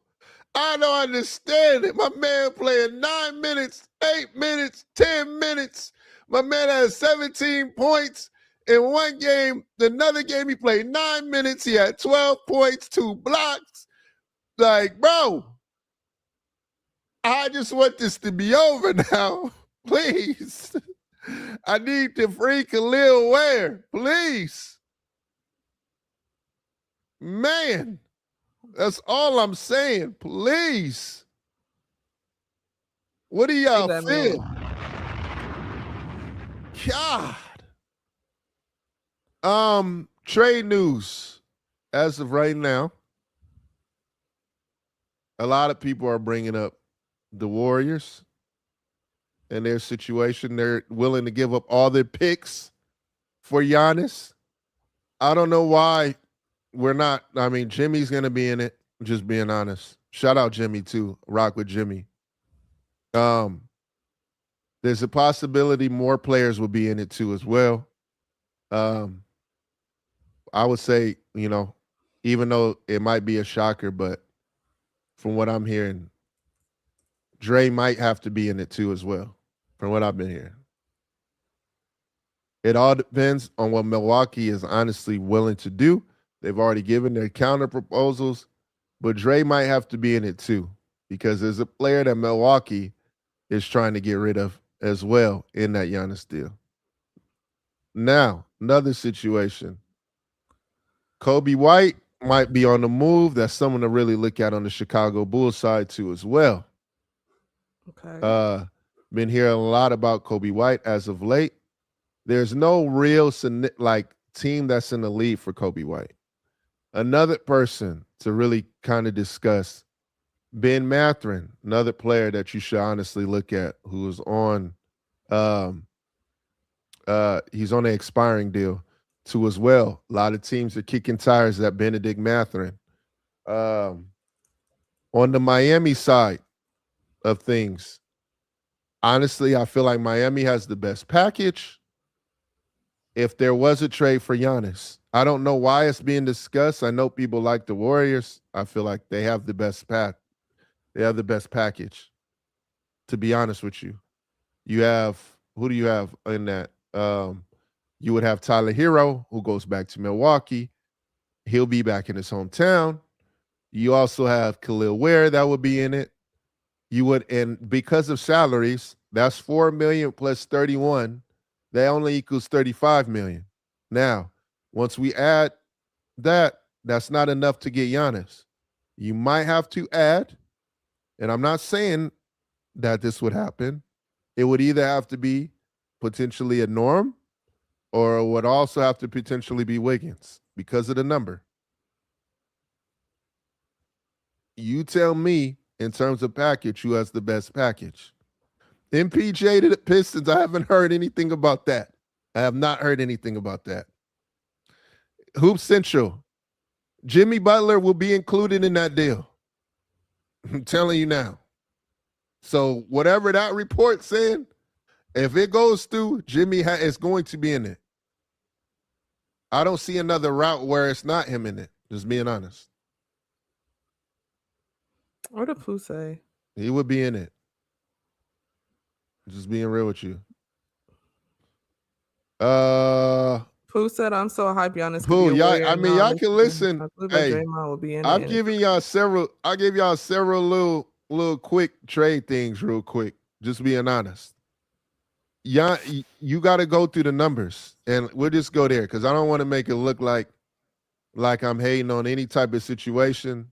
I don't understand it. My man playing 9 minutes, 8 minutes, 10 minutes. My man has 17 points in one game. Another game, he played 9 minutes. He had 12 points, 2 blocks. Like, bro, I just want this to be over now. Please. I need to free Khalil Ware. Please. Man, that's all I'm saying. Please. What do y'all feel? God. Trade news. As of right now, a lot of people are bringing up the Warriors and their situation. They're willing to give up all their picks for Giannis. I don't know why we're not. I mean, Jimmy's going to be in it, just being honest. Shout out Jimmy, too. Rock with Jimmy. There's a possibility more players will be in it, too, as well. I would say, even though it might be a shocker, but from what I'm hearing, Dre might have to be in it, too, as well, from what I've been hearing. It all depends on what Milwaukee is honestly willing to do. They've already given their counter proposals, but Dre might have to be in it too, because there's a player that Milwaukee is trying to get rid of as well in that Giannis deal. Now, another situation. Kobe White might be on the move. That's someone to really look at on the Chicago Bulls side too as well. Okay. Been hearing a lot about Kobe White as of late. There's no real team that's in the lead for Kobe White. Another person to really kind of discuss, Ben Mathurin, another player that you should honestly look at, who is on he's on an expiring deal too as well. A lot of teams are kicking tires at Benedict Mathurin. On the Miami side of things, honestly, I feel like Miami has the best package. If there was a trade for Giannis, I don't know why it's being discussed. I know people like the Warriors. I feel like they have the best path. They have the best package. To be honest with you, who do you have in that? You would have Tyler Hero, who goes back to Milwaukee. He'll be back in his hometown. You also have Khalil Ware that would be in it. You would, and because of salaries, that's $4 million plus 31. That only equals $35 million. Now, once we add that, that's not enough to get Giannis. You might have to add, and I'm not saying that this would happen. It would either have to be potentially a Norm, or it would also have to potentially be Wiggins because of the number. You tell me, in terms of package, who has the best package. MPJ to the Pistons, I haven't heard anything about that. I have not heard anything about that. Hoop Central, Jimmy Butler will be included in that deal. I'm telling you now. So whatever that report's saying, if it goes through, Jimmy is going to be in it. I don't see another route where it's not him in it, just being honest. What did Pooh say? He would be in it. Just being real with you. Pooh said, "I'm so hype, Giannis." Pooh, y'all. I mean, y'all can listen. Hey, Draymond will be in I've given y'all several. I gave y'all several little quick trade things, real quick. Just being honest. Yeah, you got to go through the numbers, and we'll just go there because I don't want to make it look like I'm hating on any type of situation.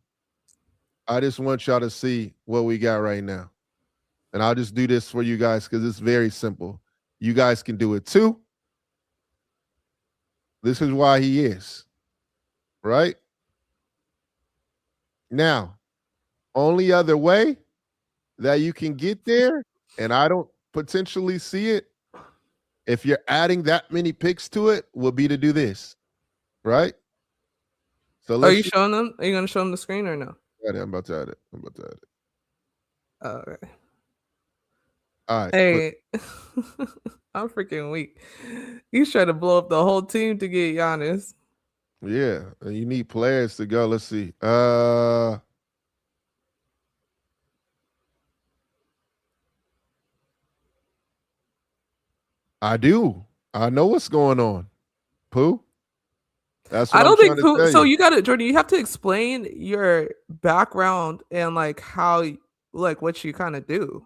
I just want y'all to see what we got right now. And I'll just do this for you guys because it's very simple. You guys can do it too. This is why he is. Right? Now, only other way that you can get there, and I don't potentially see it, if you're adding that many picks to it, will be to do this. Right? So are you showing them? Are you going to show them the screen or no? I'm about to add it. Oh, okay. All right. Hey, I'm freaking weak. He's trying to blow up the whole team to get Giannis. Yeah, you need players to go. Let's see. I do. I know what's going on. Pooh? That's what I don't think Pooh. So you got it, Jordan. You have to explain your background and like how like what you kind of do.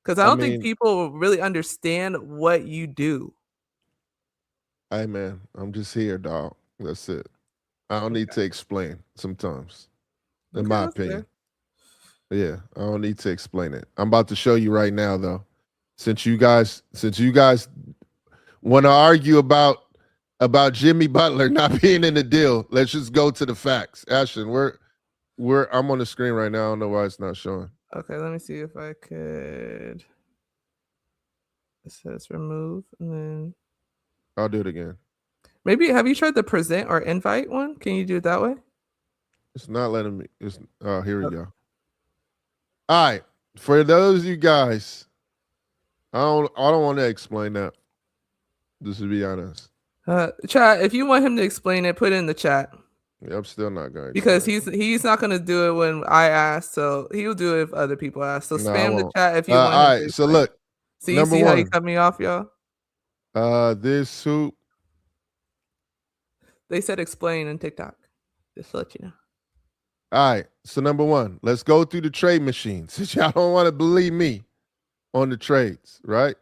Because I I don't think mean, people really understand what you do. hey man, I'm just here, dog. That's it. I don't need to explain sometimes, in Okay, my that's opinion. fair. Yeah, I don't need to explain it. I'm about to show you right now, though. Since you guys want to argue about Jimmy Butler not being in the deal, let's just go to the facts. Ashton, I'm on the screen right now. I don't know why it's not showing. Okay, let me see if I could. It says remove, and then I'll do it again. maybe have you tried the present or invite one? Can you do it that way? It's not letting me. Here we Okay. go. All right. For those of you guys, I don't want to explain that. Just to be honest. Chat, if you want him to explain it, put it in the chat. Yeah, I'm still not going to Because explain he's not gonna do it when I ask, so he'll do it if other people ask. So it. No, I spam the won't. chat if you All want him to right. So explain. look, So you number see how you one. cut me off, y'all? This soup. They said explain in TikTok. Just to let you know. All right. So number one, let's go through the trade machine. Since y'all don't want to believe me on the trades, right?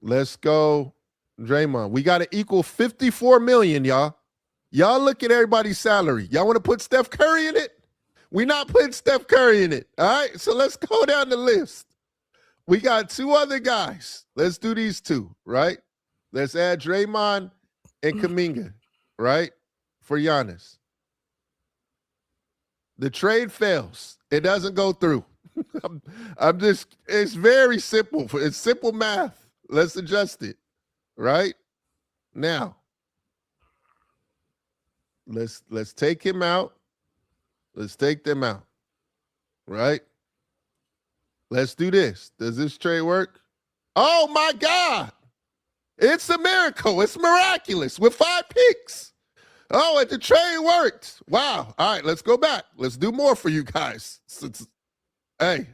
Let's go, Draymond. We got to equal 54 million, y'all. Y'all look at everybody's salary. Y'all want to put Steph Curry in it? We're not putting Steph Curry in it. All right. So let's go down the list. We got two other guys. Let's do these two, right? Let's add Draymond and Kuminga, right? For Giannis. The trade fails. It doesn't go through. I'm just, it's very simple. It's simple math. Let's adjust it, right? Now, let's take him out. Let's take them out, right? Let's do this. Does this trade work? Oh my God. It's a miracle. It's miraculous with 5 picks. Oh, and the trade worked. Wow. All right, let's go back. Let's do more for you guys. Hey.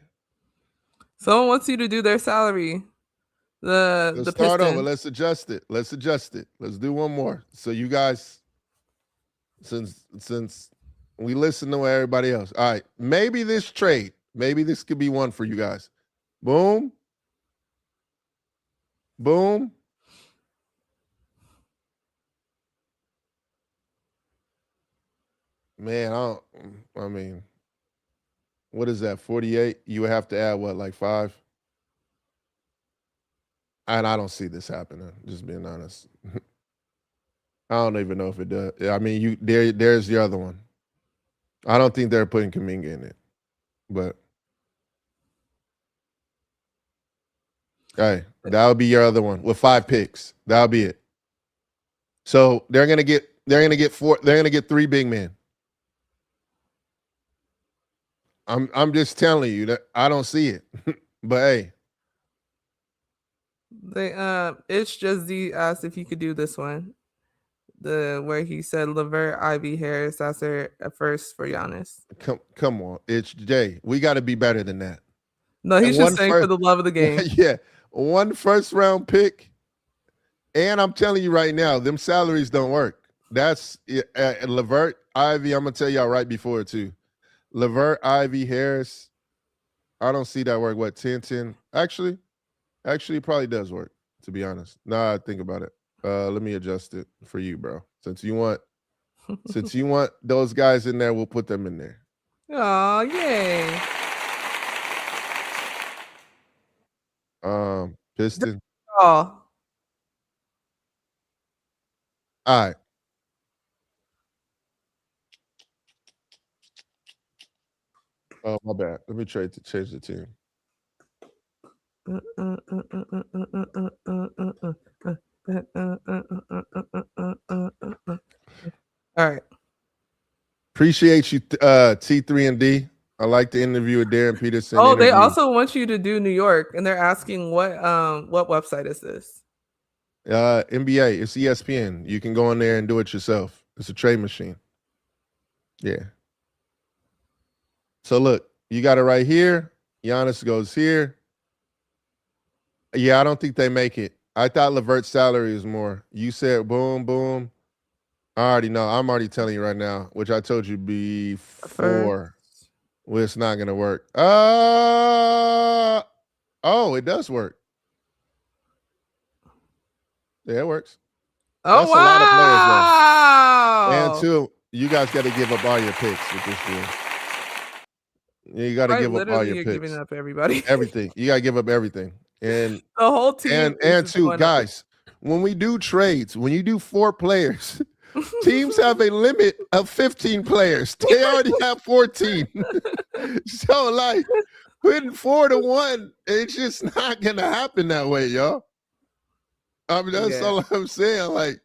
Someone wants you to do their salary. Let's The start Pistons. over. Let's adjust it. Let's do one more. So you guys, since we listen to everybody else. All right. Maybe this could be one for you guys. Boom. Boom. Man, I mean, what is that? 48? You would have to add what, like 5? And I don't see this happening, just being honest. I don't even know if it does. I mean, there's the other one. I don't think they're putting Kuminga in it. But hey, that'll be your other one with 5 picks. That'll be it. So they're gonna get 3 big men. I'm just telling you that I don't see it. But hey. It's just the asked if you could do this one. Where he said Levert, Ivy, Harris. That's their first for Giannis. Come on, it's Jay. We got to be better than that. No, he's just saying for the love of the game. Yeah, 1 first-round pick, and I'm telling you right now, them salaries don't work. That's Levert, Ivy. I'm gonna tell y'all right before it too. Levert, Ivy, Harris. I don't see that work. What 10-10? Actually, it probably does work. To be honest, now I think about it. Let me adjust it for you, bro. Since you want those guys in there, we'll put them in there. Oh, yay. Piston. Oh. All right. Oh, my bad. Let me change the team. All right. Appreciate you, T3 and D. I like the interview with Darren Peterson. Oh, they also want you to do New York, and they're asking what website is this? NBA. It's ESPN. You can go in there and do it yourself. It's a trade machine. Yeah. So look, you got it right here. Giannis goes here. Yeah, I don't think they make it. I thought Levert's salary is more. You said boom, boom. I already know. I'm already telling you right now, which I told you before. Well, it's not gonna work. Oh, it does work. Yeah, it works. Oh, That's a lot of players, wow. though. And two, you guys got to give up all your picks with this deal. You got to give up all your you're giving picks. up everybody. Everything. You got to give up everything. And The whole team. and two, guys, when we do trades, when you do 4 players, teams have a limit of 15 players. They already have 14. So, like, putting 4 to 1, it's just not going to happen that way, y'all. I mean, that's all I'm saying. Like,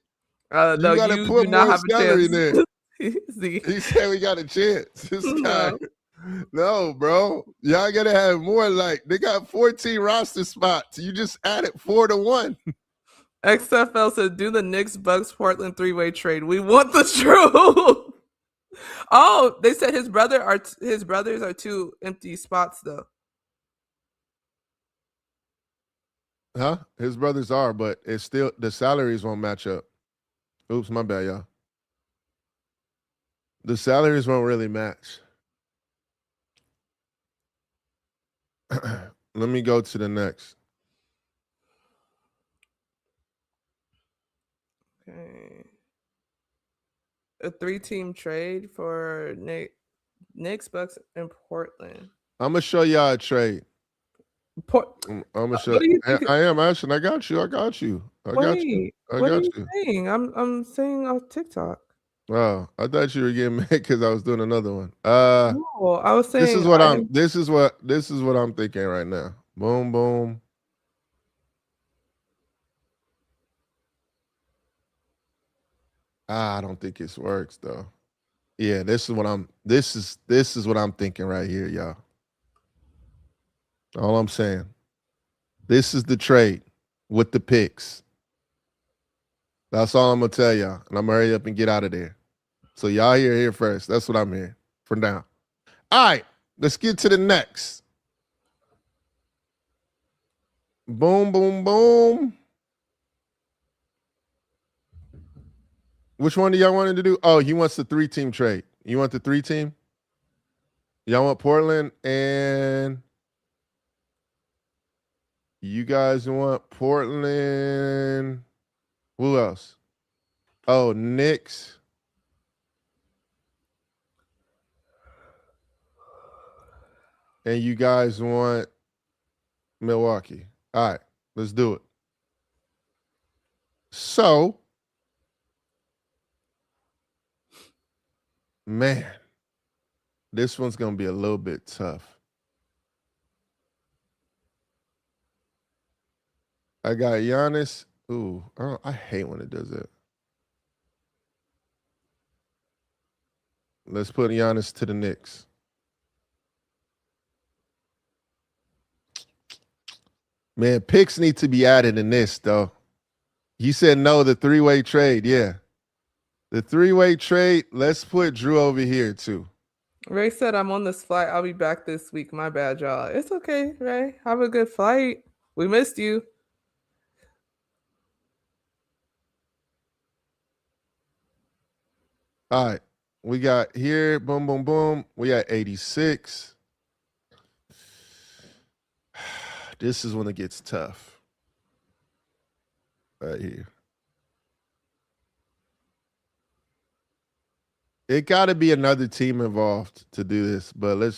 you no, got to you put do not more have a salary in chance. there. See, He said we got a chance. This guy. No. No, bro. Y'all got to have more. Like, they got 14 roster spots. You just added 4 to 1. XFL said, do the Knicks Bucks Portland 3-way trade. We want the truth. Oh, they said his brothers are 2 empty spots though. Huh? His brothers are, but it's still the salaries won't match up. Oops, my bad, y'all. The salaries won't really match. Let me go to the next. Okay. A 3-team trade for Knicks, Bucks, and Portland. I'm gonna show y'all a trade. I'm gonna show. I am Ashten. I got you. I got you. What are you saying? I'm saying on TikTok. Oh, I thought you were getting mad because I was doing another one. No, I was saying this is what I'm thinking right now. Boom, boom. I don't think it works though. Yeah, this is what I'm thinking right here, y'all. All I'm saying. This is the trade with the picks. That's all I'm gonna tell y'all. And I'm gonna hurry up and get out of there. So y'all here first. That's what I'm here for now. All right, let's get to the next. Boom, boom, boom. Which one do y'all want to do? Oh, he wants the 3-team trade. You want the 3-team? Y'all want Portland and you guys want Portland. Who else? Oh, Knicks. And you guys want Milwaukee. All right, let's do it. So, man, this one's going to be a little bit tough. I got Giannis. Ooh, I hate when it does that. Let's put Giannis to the Knicks. Man, picks need to be added in this, though. You said no, the 3-way trade. Yeah. The 3-way trade, let's put Drew over here, too. Ray said, I'm on this flight. I'll be back this week. My bad, y'all. It's okay, Ray. Have a good flight. We missed you. All right. We got here, boom, boom, boom. We got 86. This is when it gets tough. Right here. It got to be another team involved to do this, but let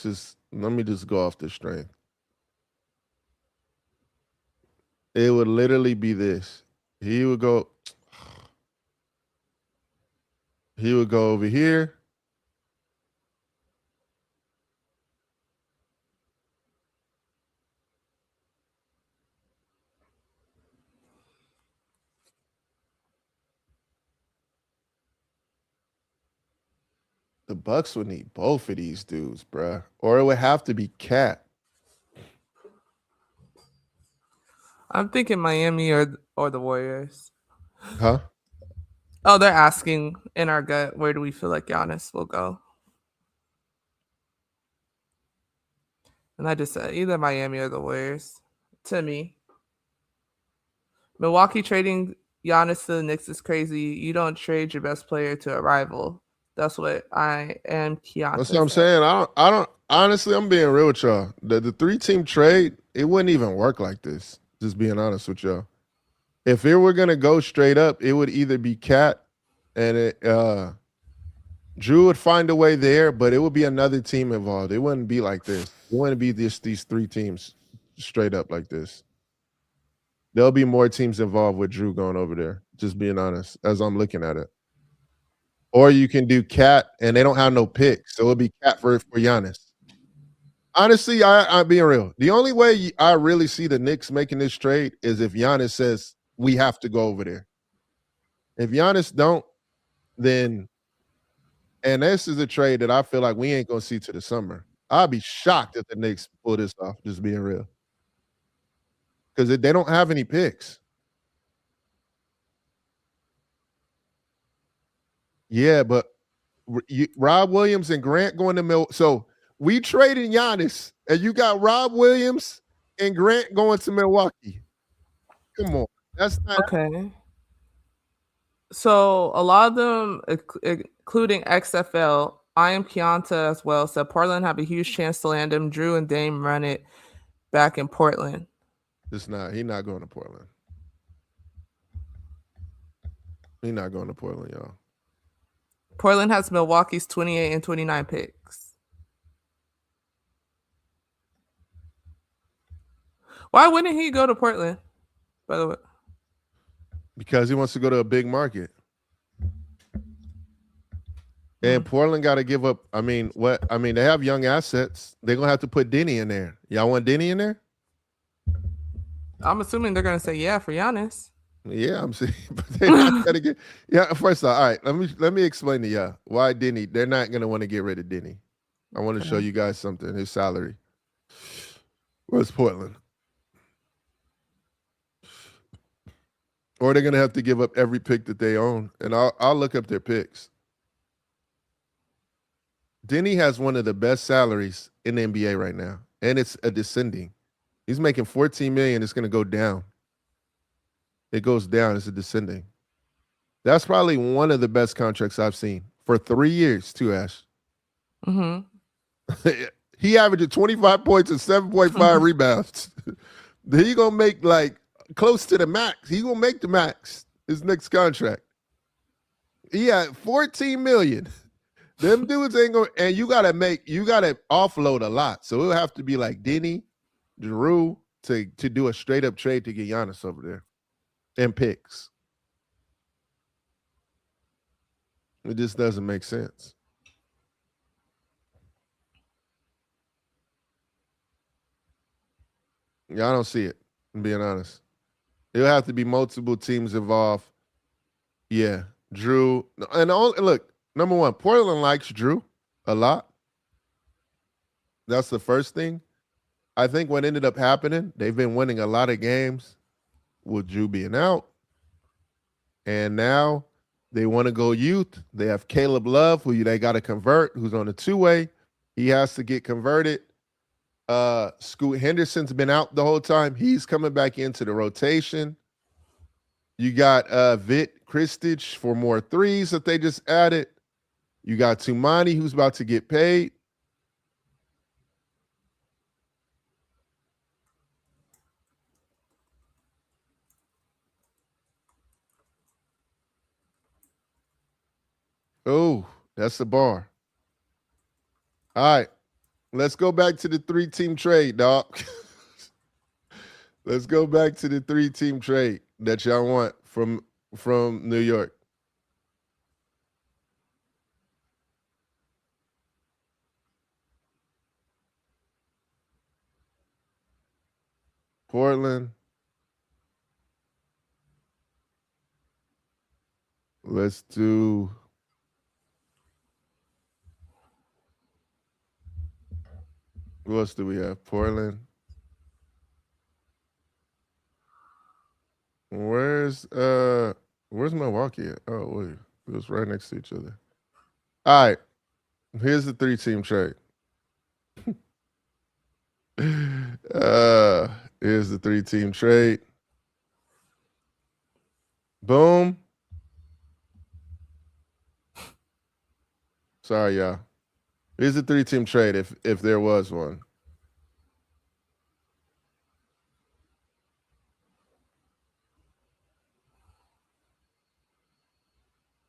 me just go off the strength. It would literally be this. He would go over here. The Bucks would need both of these dudes, bruh. Or it would have to be Cat. I'm thinking Miami or the Warriors. Huh? Oh, they're asking in our gut, where do we feel like Giannis will go? And I just said either Miami or the Warriors. To me. Milwaukee trading Giannis to the Knicks is crazy. You don't trade your best player to a rival. That's what I am Keonta. That's what I'm saying. I don't honestly, I'm being real with y'all. The 3-team trade, it wouldn't even work like this. Just being honest with y'all. If it were gonna go straight up, it would either be Cat and Drew would find a way there, but it would be another team involved. It wouldn't be like this. It wouldn't be these 3 teams straight up like this. There'll be more teams involved with Drew going over there. Just being honest, as I'm looking at it. Or you can do Cat, and they don't have no picks, so it'll be Cat for Giannis. Honestly, I'm being real. The only way I really see the Knicks making this trade is if Giannis says we have to go over there. If Giannis don't, then and this is a trade that I feel like we ain't gonna see to the summer. I'll be shocked if the Knicks pull this off. Just being real, because they don't have any picks. Yeah, but Rob Williams and Grant going to Milwaukee. So we traded Giannis, and you got Rob Williams and Grant going to Milwaukee. Come on, that's not okay. So a lot of them, including XFL, I am Keonta as well, said Portland have a huge chance to land him. Drew and Dame run it back in Portland. It's not. He's not going to Portland. He's not going to Portland, y'all. Portland has Milwaukee's 28 and 29 picks. Why wouldn't he go to Portland, by the way? Because he wants to go to a big market. And Portland got to give up. They have young assets. They're going to have to put Denny in there. Y'all want Denny in there? I'm assuming they're going to say yeah for Giannis. Yeah, I'm saying, but they got to get. Yeah, first off, all right. Let me explain to y'all why Denny. They're not going to want to get rid of Denny. I want to show you guys something. His salary. Where's Portland? Or they're going to have to give up every pick that they own, and I'll look up their picks. Denny has one of the best salaries in the NBA right now, and it's a descending. He's making $14 million. It's going to go down. It goes down. It's a descending. That's probably one of the best contracts I've seen for 3 years, too, Ash. Mm-hmm. He averaged 25 points and 7.5 rebounds. He going to make like close to the max. He going to make the max his next contract. He had $14 million. Them dudes ain't going to, and you got to offload a lot. So it'll have to be like Denny, Drew to do a straight up trade to get Giannis over there. And picks. It just doesn't make sense. Yeah, I don't see it, I'm being honest. It'll have to be multiple teams involved. Yeah, Drew. And look, number one, Portland likes Drew a lot. That's the first thing. I think what ended up happening, they've been winning a lot of games with Drew being out. And now they want to go youth. They have Caleb Love, who they got to convert, who's on a 2-way. He has to get converted. Scoot Henderson's been out the whole time. He's coming back into the rotation. You got Vit Kristich for more threes that they just added. You got Tumani, who's about to get paid. Oh, that's the bar. All right. Let's go back to the 3-team trade, dog. Let's go back to the 3-team trade that y'all want from New York. Portland. Let's do who else do we have? Portland. Where's Milwaukee at? Oh, wait. It was right next to each other. All right. Here's the 3-team trade. Here's the 3-team trade. Boom. Sorry, y'all. Here's a 3-team trade if there was one.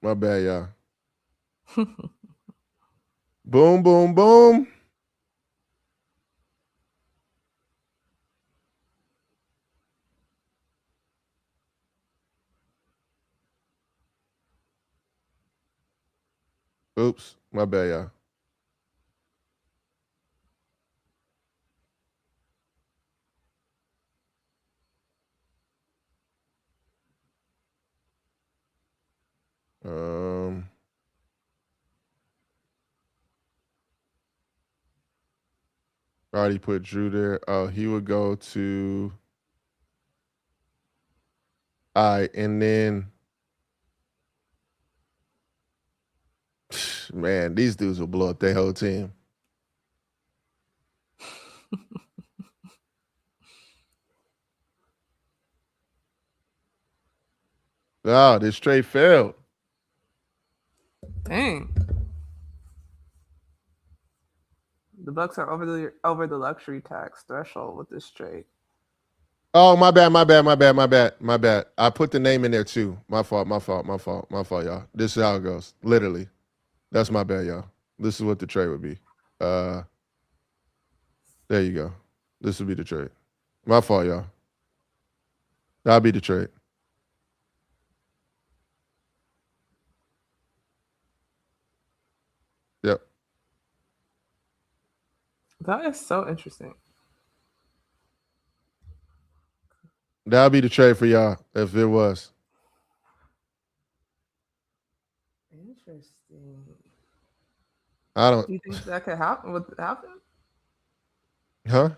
My bad, y'all. Boom, boom, boom. Oops, my bad, y'all. Already put Drew there. Oh, he would go to. All right, and then, man, these dudes will blow up their whole team. Oh, this trade failed. Dang. The Bucks are over the luxury tax threshold with this trade. Oh, my bad. I put the name in there too. My fault, y'all. This is how it goes. Literally. That's my bad, y'all. This is what the trade would be. There you go. This would be the trade. My fault, y'all. That'll be the trade. Yep. That is so interesting. That'll be the trade for y'all if it was. Interesting. I don't. Do you think that could happen? Would happen? Huh? Do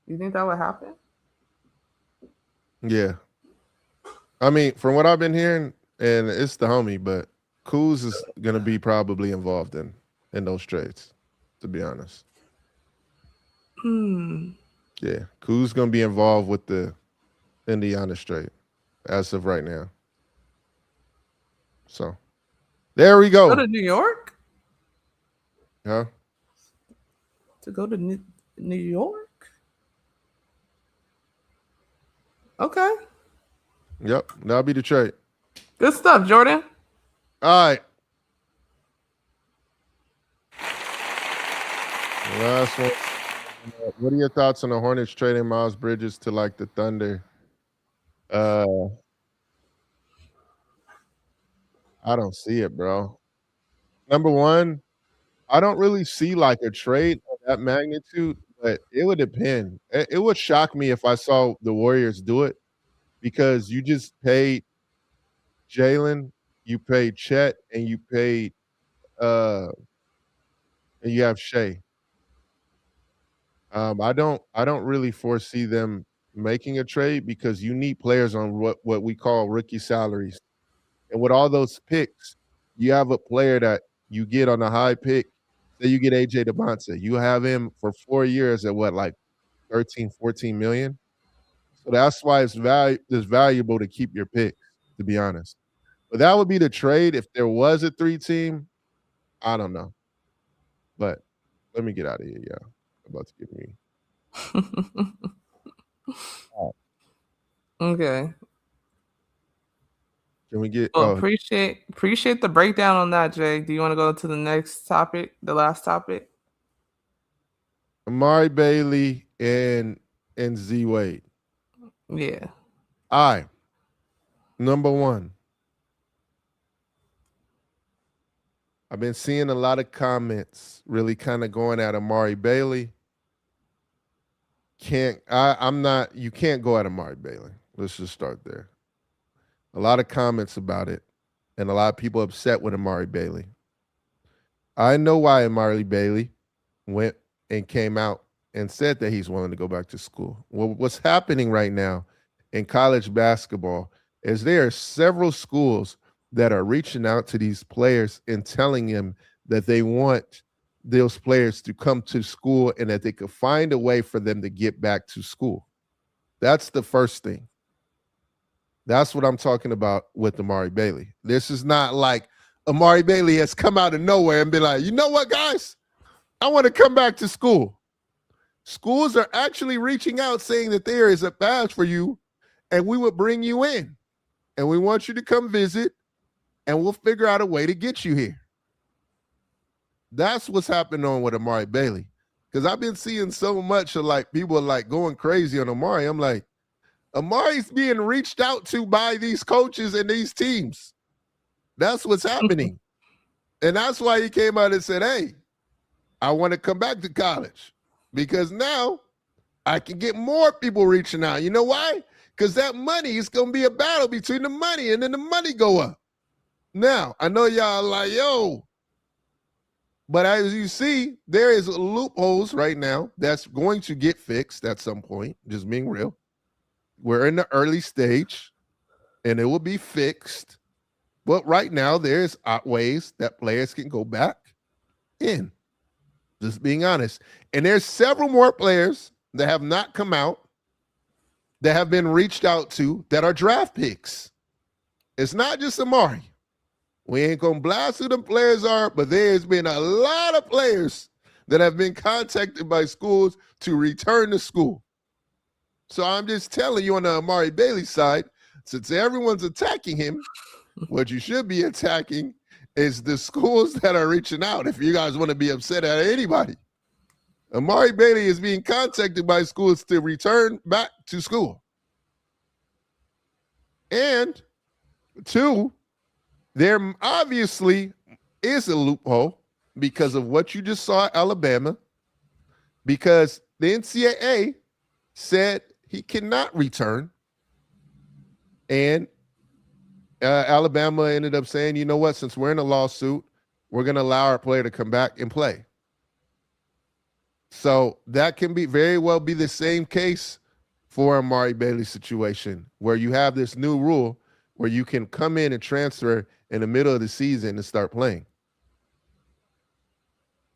you think that would happen? Yeah. I mean, from what I've been hearing, and it's the homie, but Kuz is gonna be probably involved in those trades, to be honest. Yeah. Kuz gonna be involved with the Indiana trade as of right now. So there we go. Go to New York? Huh? To go to New York? Okay. Yep. That'll be the trade. Good stuff, Jordan. All right. Last one. What are your thoughts on the Hornets trading Miles Bridges to like the Thunder? I don't see it, bro. Number one, I don't really see like a trade of that magnitude, but it would depend. It would shock me if I saw the Warriors do it because you just paid Jalen, you paid Chet, and you paid and you have Shea. I don't really foresee them making a trade because you need players on what we call rookie salaries. And with all those picks, you have a player that you get on a high pick. Say you get AJ DeBonta. You have him for 4 years at what, like 13, 14 million? So that's why it's valuable to keep your picks, to be honest. But that would be the trade if there was a 3-team. I don't know. But let me get out of here, y'all. I'm about to get me. Okay. Can we get Well, appreciate the breakdown on that, Jay. Do you want to go to the next topic, the last topic? Amari Bailey and Z Wade? Yeah. All right. Number one. I've been seeing a lot of comments really kind of going at Amari Bailey. You can't go at Amari Bailey. Let's just start there. A lot of comments about it, and a lot of people upset with Amari Bailey. I know why Amari Bailey went and came out and said that he's willing to go back to school. Well, what's happening right now in college basketball is there are several schools that are reaching out to these players and telling them that they want those players to come to school and that they could find a way for them to get back to school. That's the first thing. That's what I'm talking about with Amari Bailey. This is not like, Amari Bailey has come out of nowhere and been like, you know what, guys? I want to come back to school. Schools are actually reaching out saying that there is a path for you and we would bring you in. And we want you to come visit and we'll figure out a way to get you here. That's what's happening on with Amari Bailey. Because I've been seeing so much of like people like going crazy on Amari. I'm like, Amari's being reached out to by these coaches and these teams. That's what's happening. And that's why he came out and said, hey, I want to come back to college because now I can get more people reaching out. You know why? Because that money is going to be a battle between the money and then the money go up. Now, I know y'all like, yo, but as you see, there is loopholes right now that's going to get fixed at some point, just being real. We're in the early stage and it will be fixed. But right now, there's ways that players can go back in. Just being honest. And there's several more players that have not come out that have been reached out to that are draft picks. It's not just Amari. We ain't going to blast who them players are, but there's been a lot of players that have been contacted by schools to return to school. So I'm just telling you on the Amari Bailey side, since everyone's attacking him, what you should be attacking is the schools that are reaching out if you guys want to be upset at anybody. Amari Bailey is being contacted by schools to return back to school. And two, there obviously is a loophole because of what you just saw at Alabama, because the NCAA said he cannot return. And Alabama ended up saying, you know what, since we're in a lawsuit, we're going to allow our player to come back and play. So that can be very well be the same case for Amari Bailey's situation, where you have this new rule where you can come in and transfer in the middle of the season and start playing.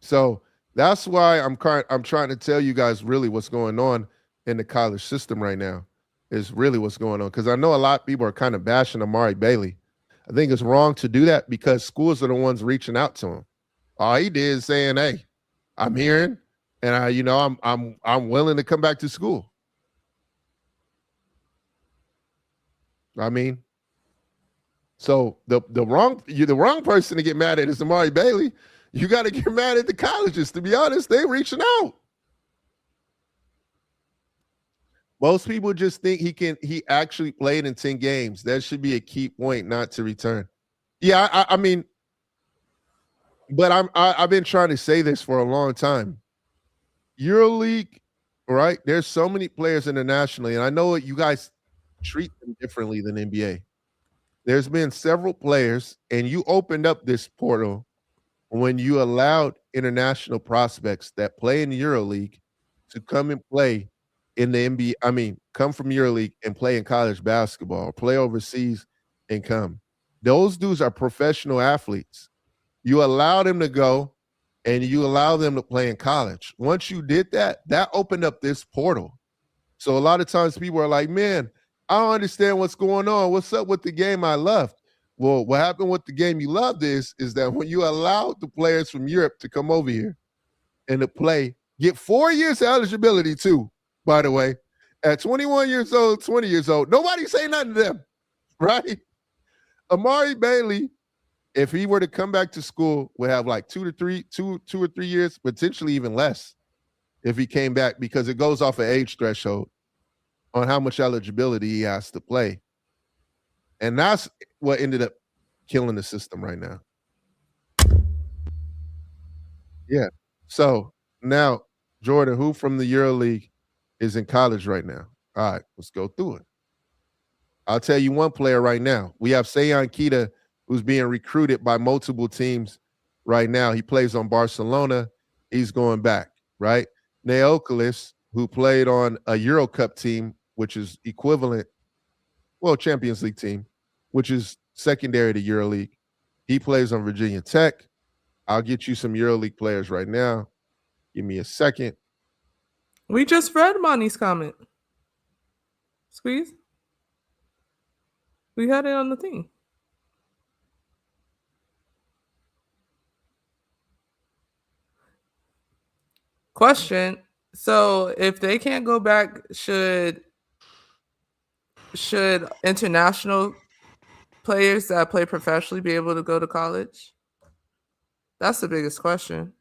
So that's why I'm trying to tell you guys really what's going on in the college system right now is really what's going on. Because I know a lot of people are kind of bashing Amari Bailey. I think it's wrong to do that because schools are the ones reaching out to him. All he did is saying, hey, I'm hearing and I'm willing to come back to school. I mean, so the wrong person to get mad at is Amari Bailey. You got to get mad at the colleges. To be honest, they reaching out. Most people just think he actually played in 10 games. That should be a key point not to return. Yeah, I mean, but I've been trying to say this for a long time. EuroLeague, right? There's so many players internationally, and I know you guys treat them differently than NBA. There's been several players, and you opened up this portal when you allowed international prospects that play in the EuroLeague to come and play in the NBA. I mean, come from EuroLeague and play in college basketball, or play overseas and come. Those dudes are professional athletes. You allow them to go and you allow them to play in college. Once you did that, that opened up this portal. So a lot of times people are like, man, I don't understand what's going on. What's up with the game I loved? Well, what happened with the game you loved is that when you allowed the players from Europe to come over here and to play, get 4 years of eligibility too, by the way, at 21 years old, 20 years old, nobody say nothing to them, right? Amari Bailey, if he were to come back to school, would have like 2 or 3 years, potentially even less if he came back, because it goes off an age threshold on how much eligibility he has to play. And that's what ended up killing the system right now. Yeah. So now, Jordan, who from the EuroLeague is in college right now? All right, let's go through it. I'll tell you one player right now. We have Sayon Kita, who's being recruited by multiple teams right now. He plays on Barcelona. He's going back, right? Neocalis, who played on a Euro Cup team, which is equivalent, well, Champions League team, which is secondary to EuroLeague. He plays on Virginia Tech. I'll get you some EuroLeague players right now. Give me a second. We just read Monty's comment. Squeeze. We had it on the thing. Question. So if they can't go back, should international players that play professionally be able to go to college? That's the biggest question.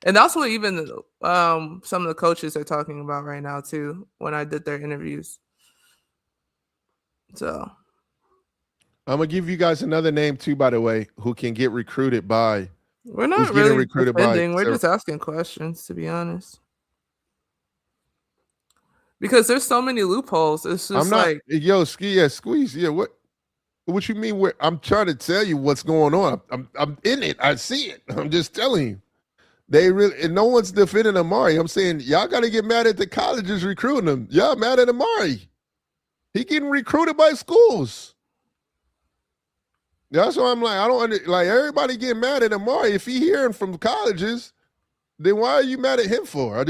And that's what even some of the coaches are talking about right now too when I did their interviews. So I'm gonna give you guys another name too, by the way, who can get recruited by. we're not Who's getting really recruited by defending. We're just asking questions, to be honest. Because there's so many loopholes. It's just I'm not like, yo squeeze. Yeah, what you mean? I'm trying to tell you what's going on. I'm in it. I see it. I'm just telling you. They really, and no one's defending Amari. I'm saying y'all got to get mad at the colleges recruiting him. Y'all mad at Amari. He getting recruited by schools. That's why I'm like, I don't like everybody getting mad at Amari. If he hearing from colleges, then why are you mad at him for? I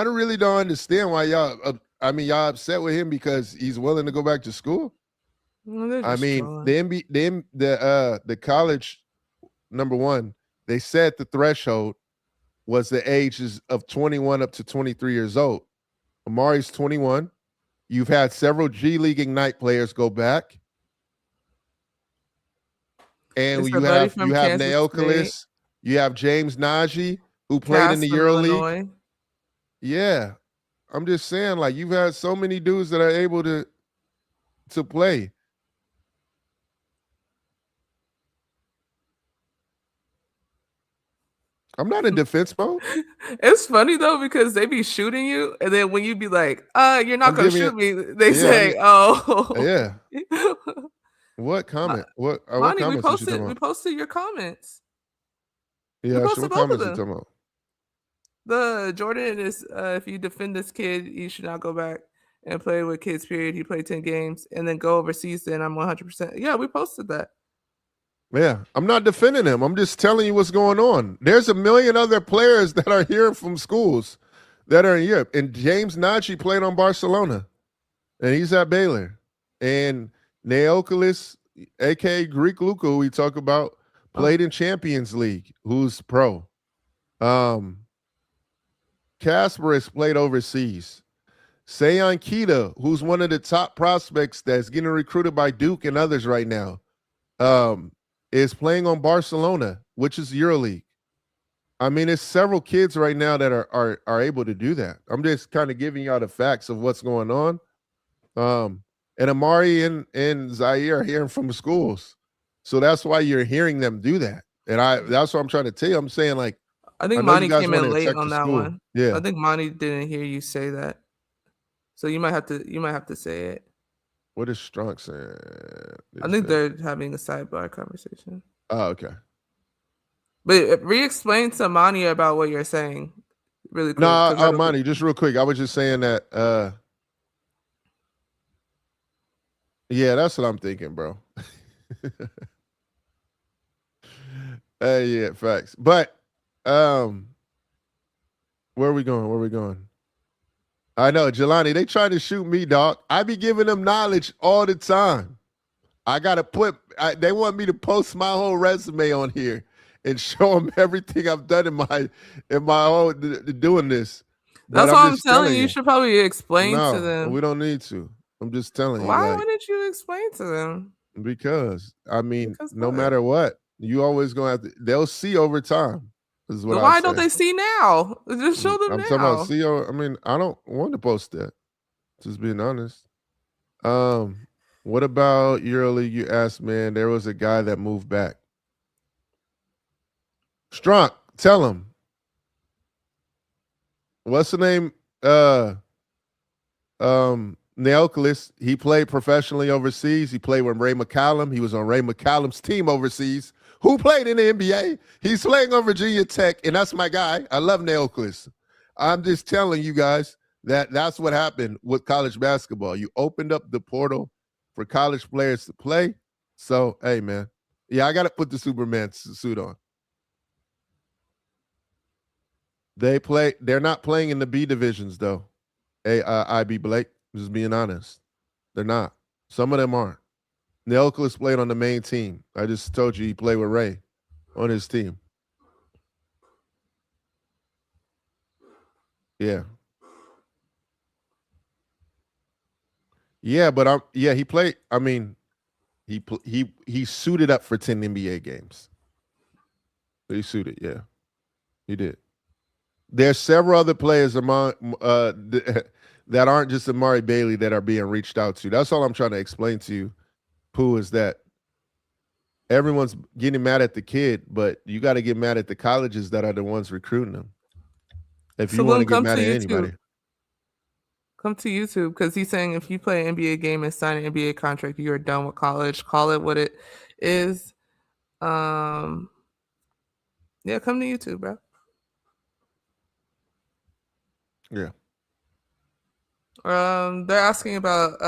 really don't understand why y'all. Y'all upset with him because he's willing to go back to school. well, I mean, the college, number one, they said the threshold was the ages of 21 up to 23 years old. Amari's 21. You've had several G League Ignite players go back. And you have Neocolis, you have James Najee, who played in the EuroLeague. Yeah. I'm just saying, like, you've had so many dudes that are able to play. I'm not in defense mode. It's funny though because they be shooting you, and then when you be like, you're not gonna shoot me," they say, "Oh, yeah." What comment? What Monty, comments we posted your comments. Yeah, we posted what both comments of you them. talking about? The Jordan is if you defend this kid, you should not go back and play with kids. Period. He played 10 games and then go overseas. Then I'm 100%. Yeah, we posted that. Yeah, I'm not defending him. I'm just telling you what's going on. There's a million other players that are here from schools that are in Europe. And James Najee played on Barcelona, and he's at Baylor. And Neocolis, a.k.a. Greek Luka, who we talk about, played in Champions League, who's pro. Kasparis played overseas. Sayon Kita, who's one of the top prospects that's getting recruited by Duke and others right now, is playing on Barcelona, which is EuroLeague. I mean, it's several kids right now that are able to do that. I'm just kind of giving y'all the facts of what's going on. And Amari and Zaire are hearing from the schools. So that's why you're hearing them do that. And that's what I'm trying to tell you. I'm saying, like, I think Monty came in late on that one. Yeah. I think Monty didn't hear you say that. So you might have to say it. What is Strunk saying? I think they're having a sidebar conversation. Oh, okay. But re-explain to Monty about what you're saying really quick. No, Monty, just real quick. I was just saying that yeah, that's what I'm thinking, bro. Yeah, facts. But where are we going? I know, Jelani, they trying to shoot me, dog. I be giving them knowledge all the time. I got to they want me to post my whole resume on here and show them everything I've done in my whole doing this. That's why I'm telling you. You should probably explain to them. We don't need to. I'm just telling you. Why wouldn't you explain to them? Because, I mean, no matter what, you always going to have to, they'll see over time. Is what why don't they see now? Just show them now. I'm talking about I mean, I don't want to post that. Just being honest. What about EuroLeague? You asked, man. There was a guy that moved back. Strunk, tell him. What's the name? Neocolis. He played professionally overseas. He played with Ray McCallum. He was on Ray McCallum's team overseas. Who played in the NBA? He's playing on Virginia Tech, and that's my guy. I love Neocolis. I'm just telling you guys that's what happened with college basketball. You opened up the portal for college players to play. So, hey, man. Yeah, I got to put the Superman suit on. They're not playing in the B divisions, though. IB Blake, just being honest. They're not. Some of them aren't. Neocolis played on the main team. I just told you he played with Ray on his team. Yeah. Yeah, but he played. I mean, he suited up for 10 NBA games. He suited, yeah. He did. There's several other players among that aren't just Amari Bailey that are being reached out to. That's all I'm trying to explain to you, Pooh, is that everyone's getting mad at the kid, but you got to get mad at the colleges that are the ones recruiting them. If you want to get mad at anybody. Come to YouTube, because he's saying if you play an NBA game and sign an NBA contract, you are done with college. Call it what it is. Yeah, come to YouTube, bro. Yeah. They're asking about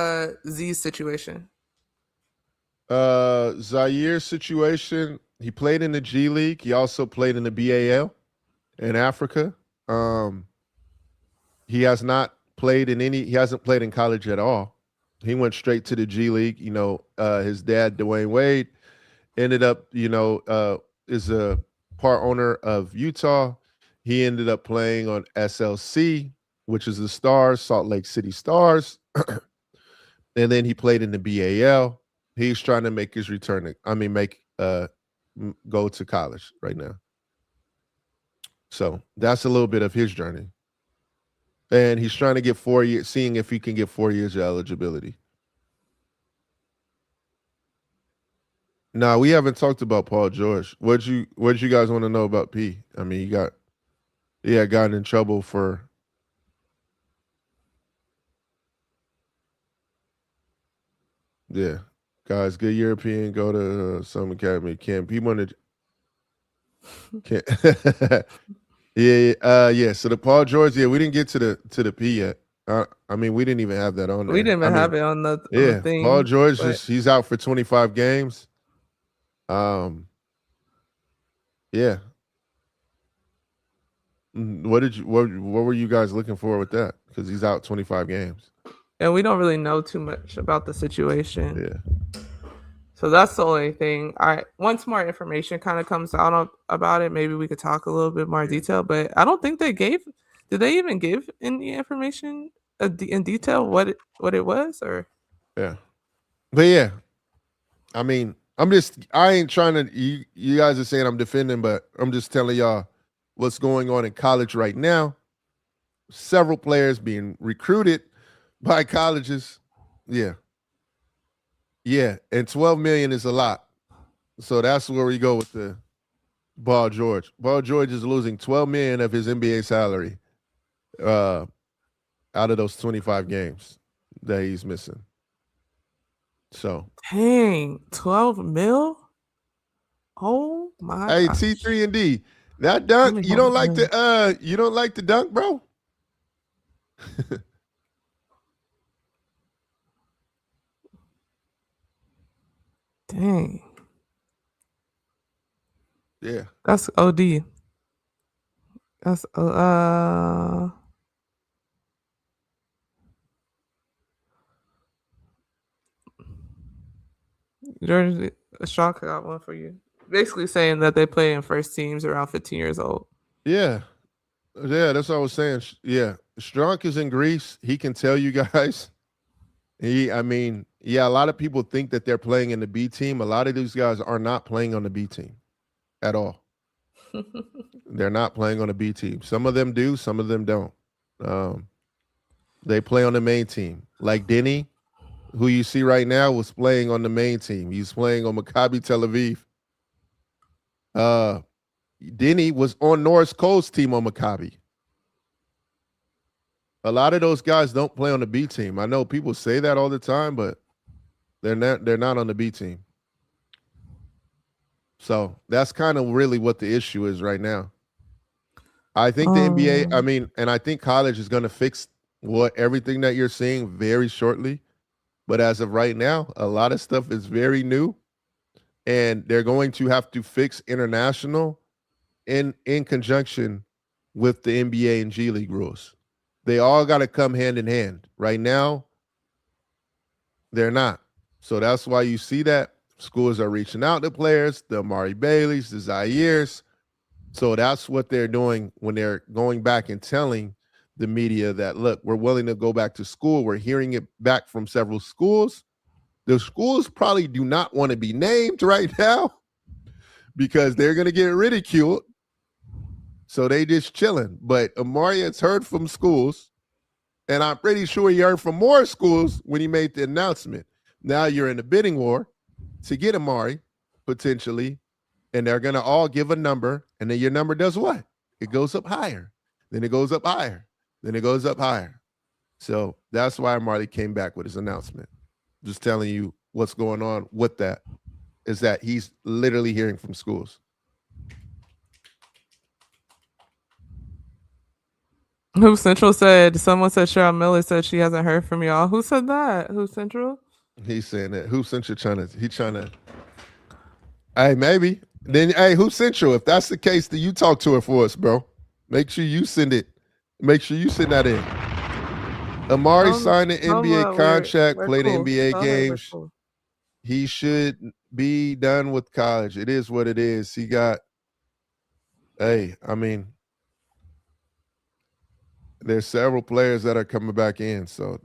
Z's situation. Zaire's situation, he played in the G League. He also played in the BAL in Africa. He hasn't played in college at all. He went straight to the G League. You know, his dad, Dwayne Wade, ended up, is a part owner of Utah. He ended up playing on SLC, which is the Stars, Salt Lake City Stars. And then he played in the BAL. He's trying to make his return. Go to college right now. So that's a little bit of his journey. And he's trying to get 4 years, seeing if he can get 4 years of eligibility. Nah, we haven't talked about Paul George. What'd you guys want to know about P? I mean, he had gotten in trouble for guys, good European, go to some academy camp. He wanted can't yeah. So the Paul George, we didn't get to the P yet. I mean, we didn't even have that on there. We didn't even have it on the thing. Paul George he's out for 25 games. Yeah. What were you guys looking for with that? Because he's out 25 games. And we don't really know too much about the situation. Yeah. So that's the only thing. Once more information kind of comes out about it, maybe we could talk a little bit more detail. But I don't think did they even give any information in detail what it was, or? Yeah. But yeah, I mean, I ain't trying to, you guys are saying I'm defending, but I'm just telling y'all what's going on in college right now. Several players being recruited by colleges. Yeah. Yeah, and 12 million is a lot. So that's where we go with the Paul George. Paul George is losing 12 million of his NBA salary out of those 25 games that he's missing. So dang, 12 mil? Oh my Hey, gosh. T3 and D. That dunk, you don't like the dunk, bro? Dang. Yeah. That's OD. That's George Shock got one for you. Basically saying that they play in first teams around 15 years old. Yeah. Yeah, that's what I was saying. Yeah. Strunk is in Greece. He can tell you guys. A lot of people think that they're playing in the B team. A lot of these guys are not playing on the B team at all. They're not playing on the B team. Some of them do, some of them don't. They play on the main team. Like Denny, who you see right now, was playing on the main team. He's playing on Maccabi Tel Aviv. Denny was on Norris Cole's team on Maccabi. A lot of those guys don't play on the B team. I know people say that all the time, but they're not on the B team. So that's kind of really what the issue is right now. I think the NBA, and I think college is going to fix everything that you're seeing very shortly. But as of right now, a lot of stuff is very new, and they're going to have to fix international in conjunction with the NBA and G League rules. They all got to come hand in hand. Right now, they're not. So that's why you see that schools are reaching out to players, the Amari Baileys, the Zaires. So that's what they're doing when they're going back and telling the media that, look, we're willing to go back to school. We're hearing it back from several schools. The schools probably do not want to be named right now because they're going to get ridiculed. So they just chilling. But Amari has heard from schools, and I'm pretty sure he heard from more schools when he made the announcement. Now you're in a bidding war to get Amari, potentially, and they're going to all give a number, and then your number does what? It goes up higher. Then it goes up higher. Then it goes up higher. So that's why Amari came back with his announcement. Just telling you what's going on with that is that he's literally hearing from schools. Who Central said, someone said Cheryl Miller said she hasn't heard from y'all. Who said that? Who Central? He's saying that. Who Central trying to, hey, maybe. Then, hey, who Central? If that's the case, then you talk to her for us, bro. Make sure you send it. Make sure you send that in. Amari signed an NBA contract, played cool. NBA games. Cool. He should be done with college. It is what it is. He got, hey, I mean, there's several players that are coming back in. So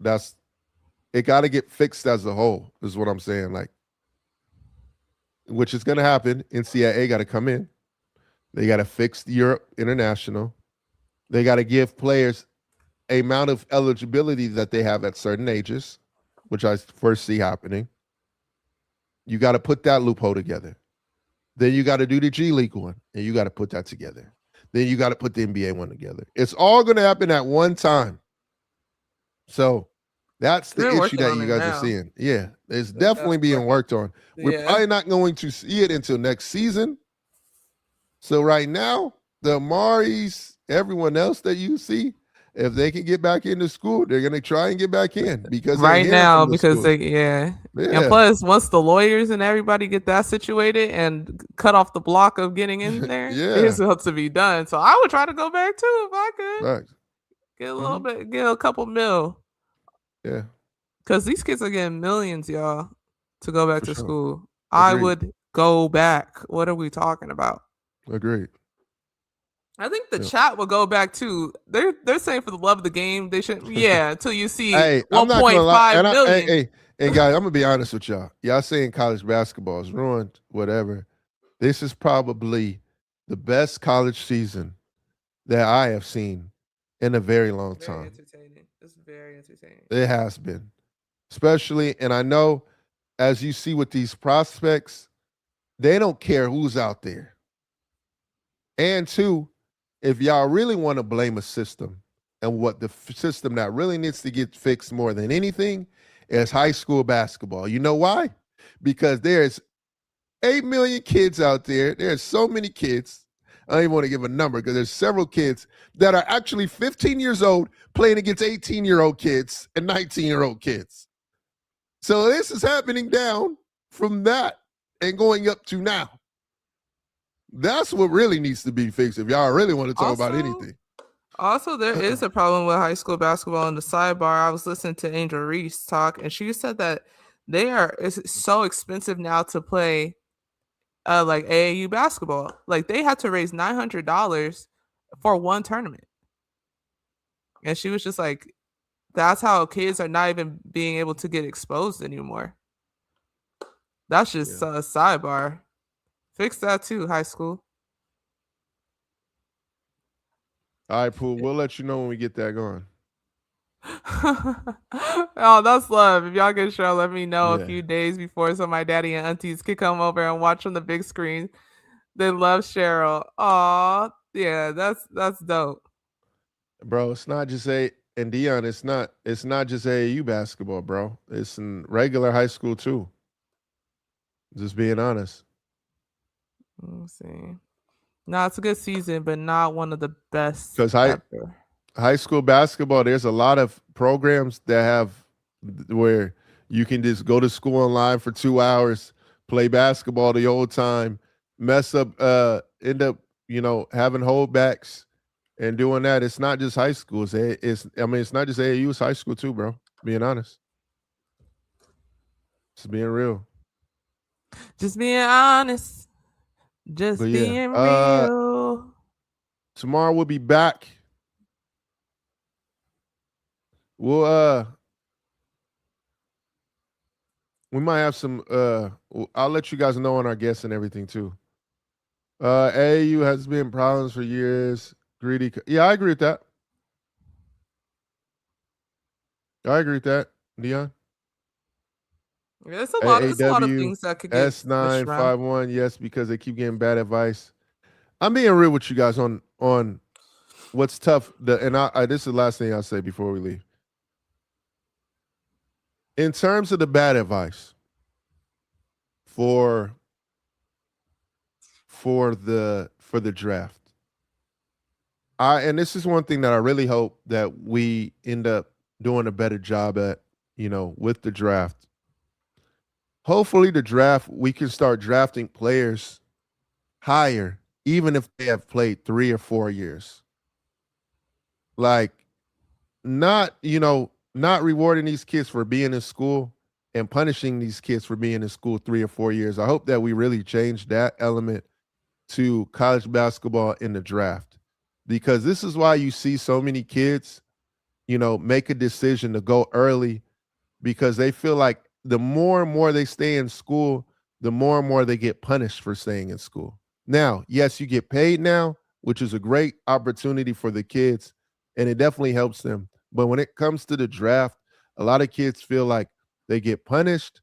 it got to get fixed as a whole, is what I'm saying. Like, which is going to happen. NCAA got to come in. They got to fix Europe International. They got to give players a amount of eligibility that they have at certain ages, which I first see happening. You got to put that loophole together. Then you got to do the G League one, and you got to put that together. Then you got to put the NBA one together. It's all going to happen at one time. So that's the issue that you guys are seeing. Yeah, it's definitely being worked on. We're probably not going to see it until next season. So right now, the Amaris, everyone else that you see, if they can get back into school, they're going to try and get back in because right now, because school. and plus once the lawyers and everybody get that situated and cut off the block of getting in there, it's up to be done. So I would try to go back too if I could. Right. Get a little bit, get a couple mil. Yeah. Because these kids are getting millions, y'all, to go back to school. Agreed. I would go back. What are we talking about? Agreed. I think the chat will go back too. They're saying for the love of the game, they should until you see 1.5 million. And guys, I'm gonna be honest with y'all. Y'all saying college basketball is ruined, whatever. This is probably the best college season that I have seen in a very long time. Entertaining. It's very entertaining. It has been. Especially, and I know as you see with these prospects, they don't care who's out there. And two, if y'all really want to blame a system, and what the system that really needs to get fixed more than anything is high school basketball. You know why? Because there's 8 million kids out there. There's so many kids. I don't even want to give a number because there's several kids that are actually 15 years old playing against 18-year-old kids and 19-year-old kids. So this is happening down from that and going up to now. That's what really needs to be fixed if y'all really want to talk about anything. Also, there is a problem with high school basketball. In the sidebar, I was listening to Angel Reese talk, and she said that it's so expensive now to play like AAU basketball. Like they had to raise $900 for one tournament. And she was just like, that's how kids are not even being able to get exposed anymore. That's just a sidebar. Fix that too, high school. All right, Pooh. We'll let you know when we get that going. Oh, that's love. If y'all can show, let me know a few days before so my daddy and aunties can come over and watch on the big screen. They love Cheryl. Aw, yeah, that's dope. Bro, it's not just and Dion, it's not just AAU basketball, bro. It's in regular high school too. Just being honest. Let's see. No, it's a good season, but not one of the best. Because high school basketball, there's a lot of programs that have where you can just go to school online for 2 hours, play basketball the old time, mess up, end up, having holdbacks and doing that. It's not just high school. It's not just AAU, it's high school too, bro. Being honest. Just being real. Just being honest. Just being real. Tomorrow we'll be back We'll we might have some I'll let you guys know on our guests and everything too. AAU has been problems for years. Greedy. Yeah, I agree with that. I agree with that, Dion. Yeah, it's a lot of AAW, things that could get switched around. S951, yes, because they keep getting bad advice. I'm being real with you guys on what's tough. This is the last thing I'll say before we leave. In terms of the bad advice for the draft, and this is one thing that I really hope that we end up doing a better job at, with the draft. Hopefully the draft, we can start drafting players higher, even if they have played 3 or 4 years. Like, not rewarding these kids for being in school and punishing these kids for being in school 3 or 4 years. I hope that we really change that element to college basketball in the draft, because this is why you see so many kids, make a decision to go early, because they feel like the more and more they stay in school, the more and more they get punished for staying in school. Now, yes, you get paid now, which is a great opportunity for the kids, and it definitely helps them. But when it comes to the draft, a lot of kids feel like they get punished,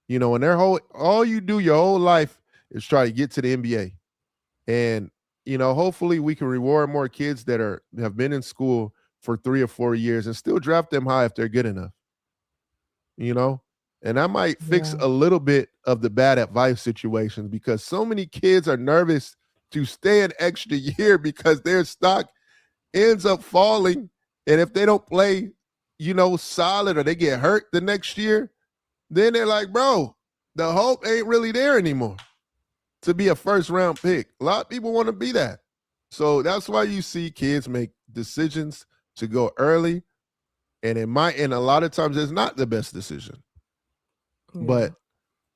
and all you do your whole life is try to get to the NBA. And, hopefully we can reward more kids that have been in school for 3 or 4 years and still draft them high if they're good enough. And that might fix a little bit of the bad advice situations, because so many kids are nervous to stay an extra year because their stock ends up falling. And if they don't play, solid, or they get hurt the next year, then they're like, bro, the hope ain't really there anymore to be a first round pick. A lot of people want to be that. So that's why you see kids make decisions to go early. And and a lot of times it's not the best decision. Yeah. But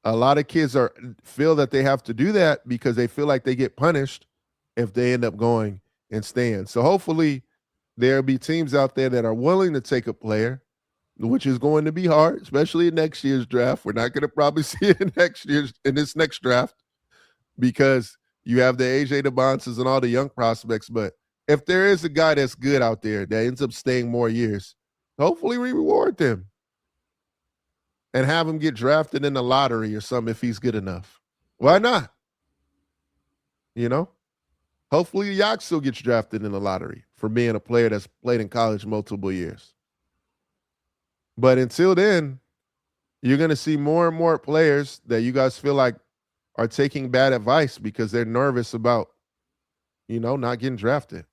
a lot of kids feel that they have to do that because they feel like they get punished if they end up going and staying. So hopefully there'll be teams out there that are willing to take a player, which is going to be hard, especially in next year's draft. We're not going to probably see it in this next draft, because you have the AJ DeBonces and all the young prospects. But if there is a guy that's good out there that ends up staying more years, hopefully we reward them and have him get drafted in the lottery or something if he's good enough. Why not? Hopefully Yak still gets drafted in the lottery for being a player that's played in college multiple years. But until then, you're going to see more and more players that you guys feel like are taking bad advice because they're nervous about, not getting drafted.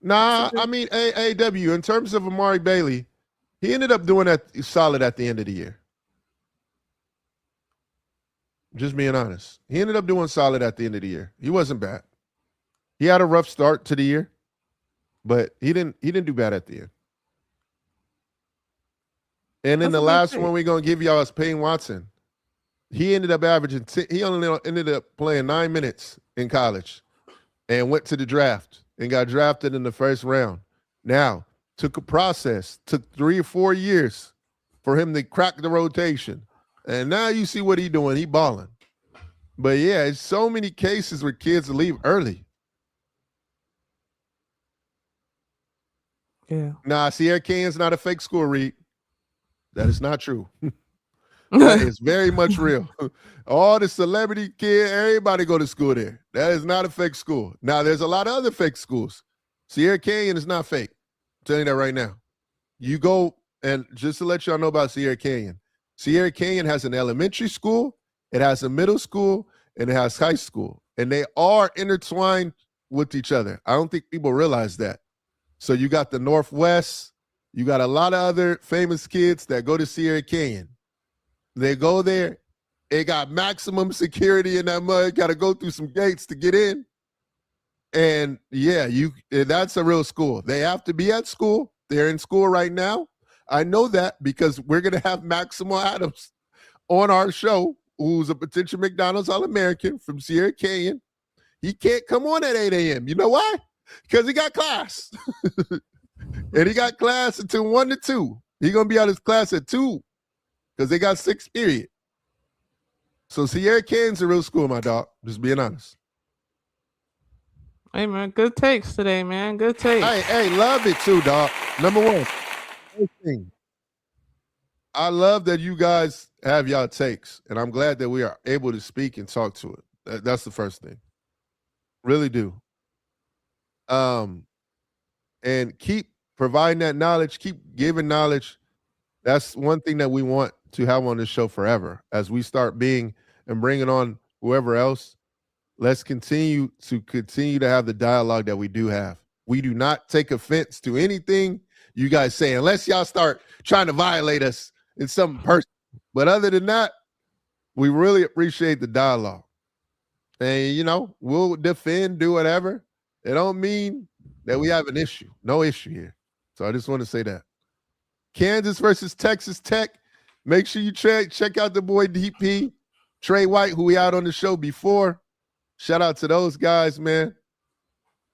Nah, I mean, AAW, in terms of Amari Bailey, he ended up doing that solid at the end of the year. Just being honest. He ended up doing solid at the end of the year. He wasn't bad. He had a rough start to the year, but he didn't do bad at the end. And then the last one we're going to give y'all is Payne Watson. He ended up averaging, he only ended up playing 9 minutes in college and went to the draft and got drafted in the first round. Now, took a process, took 3 or 4 years for him to crack the rotation. And now you see what he's doing. He balling. But yeah, it's so many cases where kids leave early. Yeah. Nah, Sierra Canyon's not a fake school, Reed. That is not true. That is very much real. All the celebrity kids, everybody go to school there. That is not a fake school. Now, there's a lot of other fake schools. Sierra Canyon is not fake. I'm telling you that right now. You go, and just to let y'all know about Sierra Canyon has an elementary school, it has a middle school, and it has high school. And they are intertwined with each other. I don't think people realize that. So you got the Northwest, you got a lot of other famous kids that go to Sierra Canyon. They go there, it got maximum security in that mud, got to go through some gates to get in. And yeah, that's a real school. They have to be at school. They're in school right now. I know that because we're going to have Maximo Adams on our show, who's a potential McDonald's All-American from Sierra Canyon. He can't come on at 8 a.m. You know why? Because he got class. And he got class until 1 to 2. He gonna be out of his class at 2 because they got 6th period. So Sierra Can's a real school, my dog. Just being honest. Hey man, good takes today, man. Good takes. Hey, love it too, dog. Number one, first thing, I love that you guys have y'all takes, and I'm glad that we are able to speak and talk to it. That's the first thing. Really do. And keep providing that knowledge, keep giving knowledge. That's one thing that we want to have on this show forever. As we start being and bringing on whoever else, let's continue to have the dialogue that we do have. We do not take offense to anything you guys say, unless y'all start trying to violate us in some person. But other than that, we really appreciate the dialogue. And, you know, we'll defend, do whatever. It don't mean that we have an issue. No issue here. So I just want to say that. Kansas versus Texas Tech. Make sure you check out the boy DP, Trey White, who we had on the show before. Shout out to those guys, man.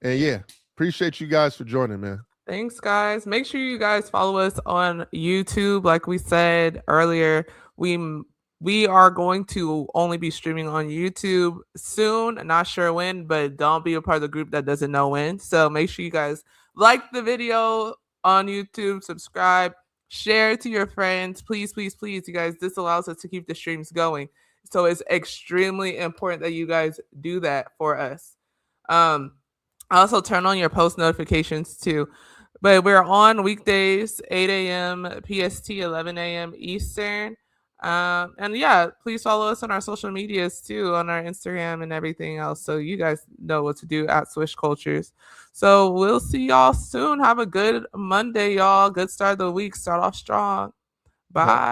And yeah, appreciate you guys for joining, man. Thanks, guys. Make sure you guys follow us on YouTube. Like we said earlier, we are going to only be streaming on YouTube soon. Not sure when, but don't be a part of the group that doesn't know when. So make sure you guys like the video on YouTube, subscribe, share it to your friends. Please, please, please, you guys. This allows us to keep the streams going. So it's extremely important that you guys do that for us. Also turn on your post notifications too. But we're on weekdays, 8 a.m. PST, 11 a.m. Eastern. And yeah, please follow us on our social medias too, on our Instagram and everything else, so you guys know what to do at Swish Cultures. So we'll see y'all soon. Have a good Monday, y'all. Good start of the week. Start off strong. Bye.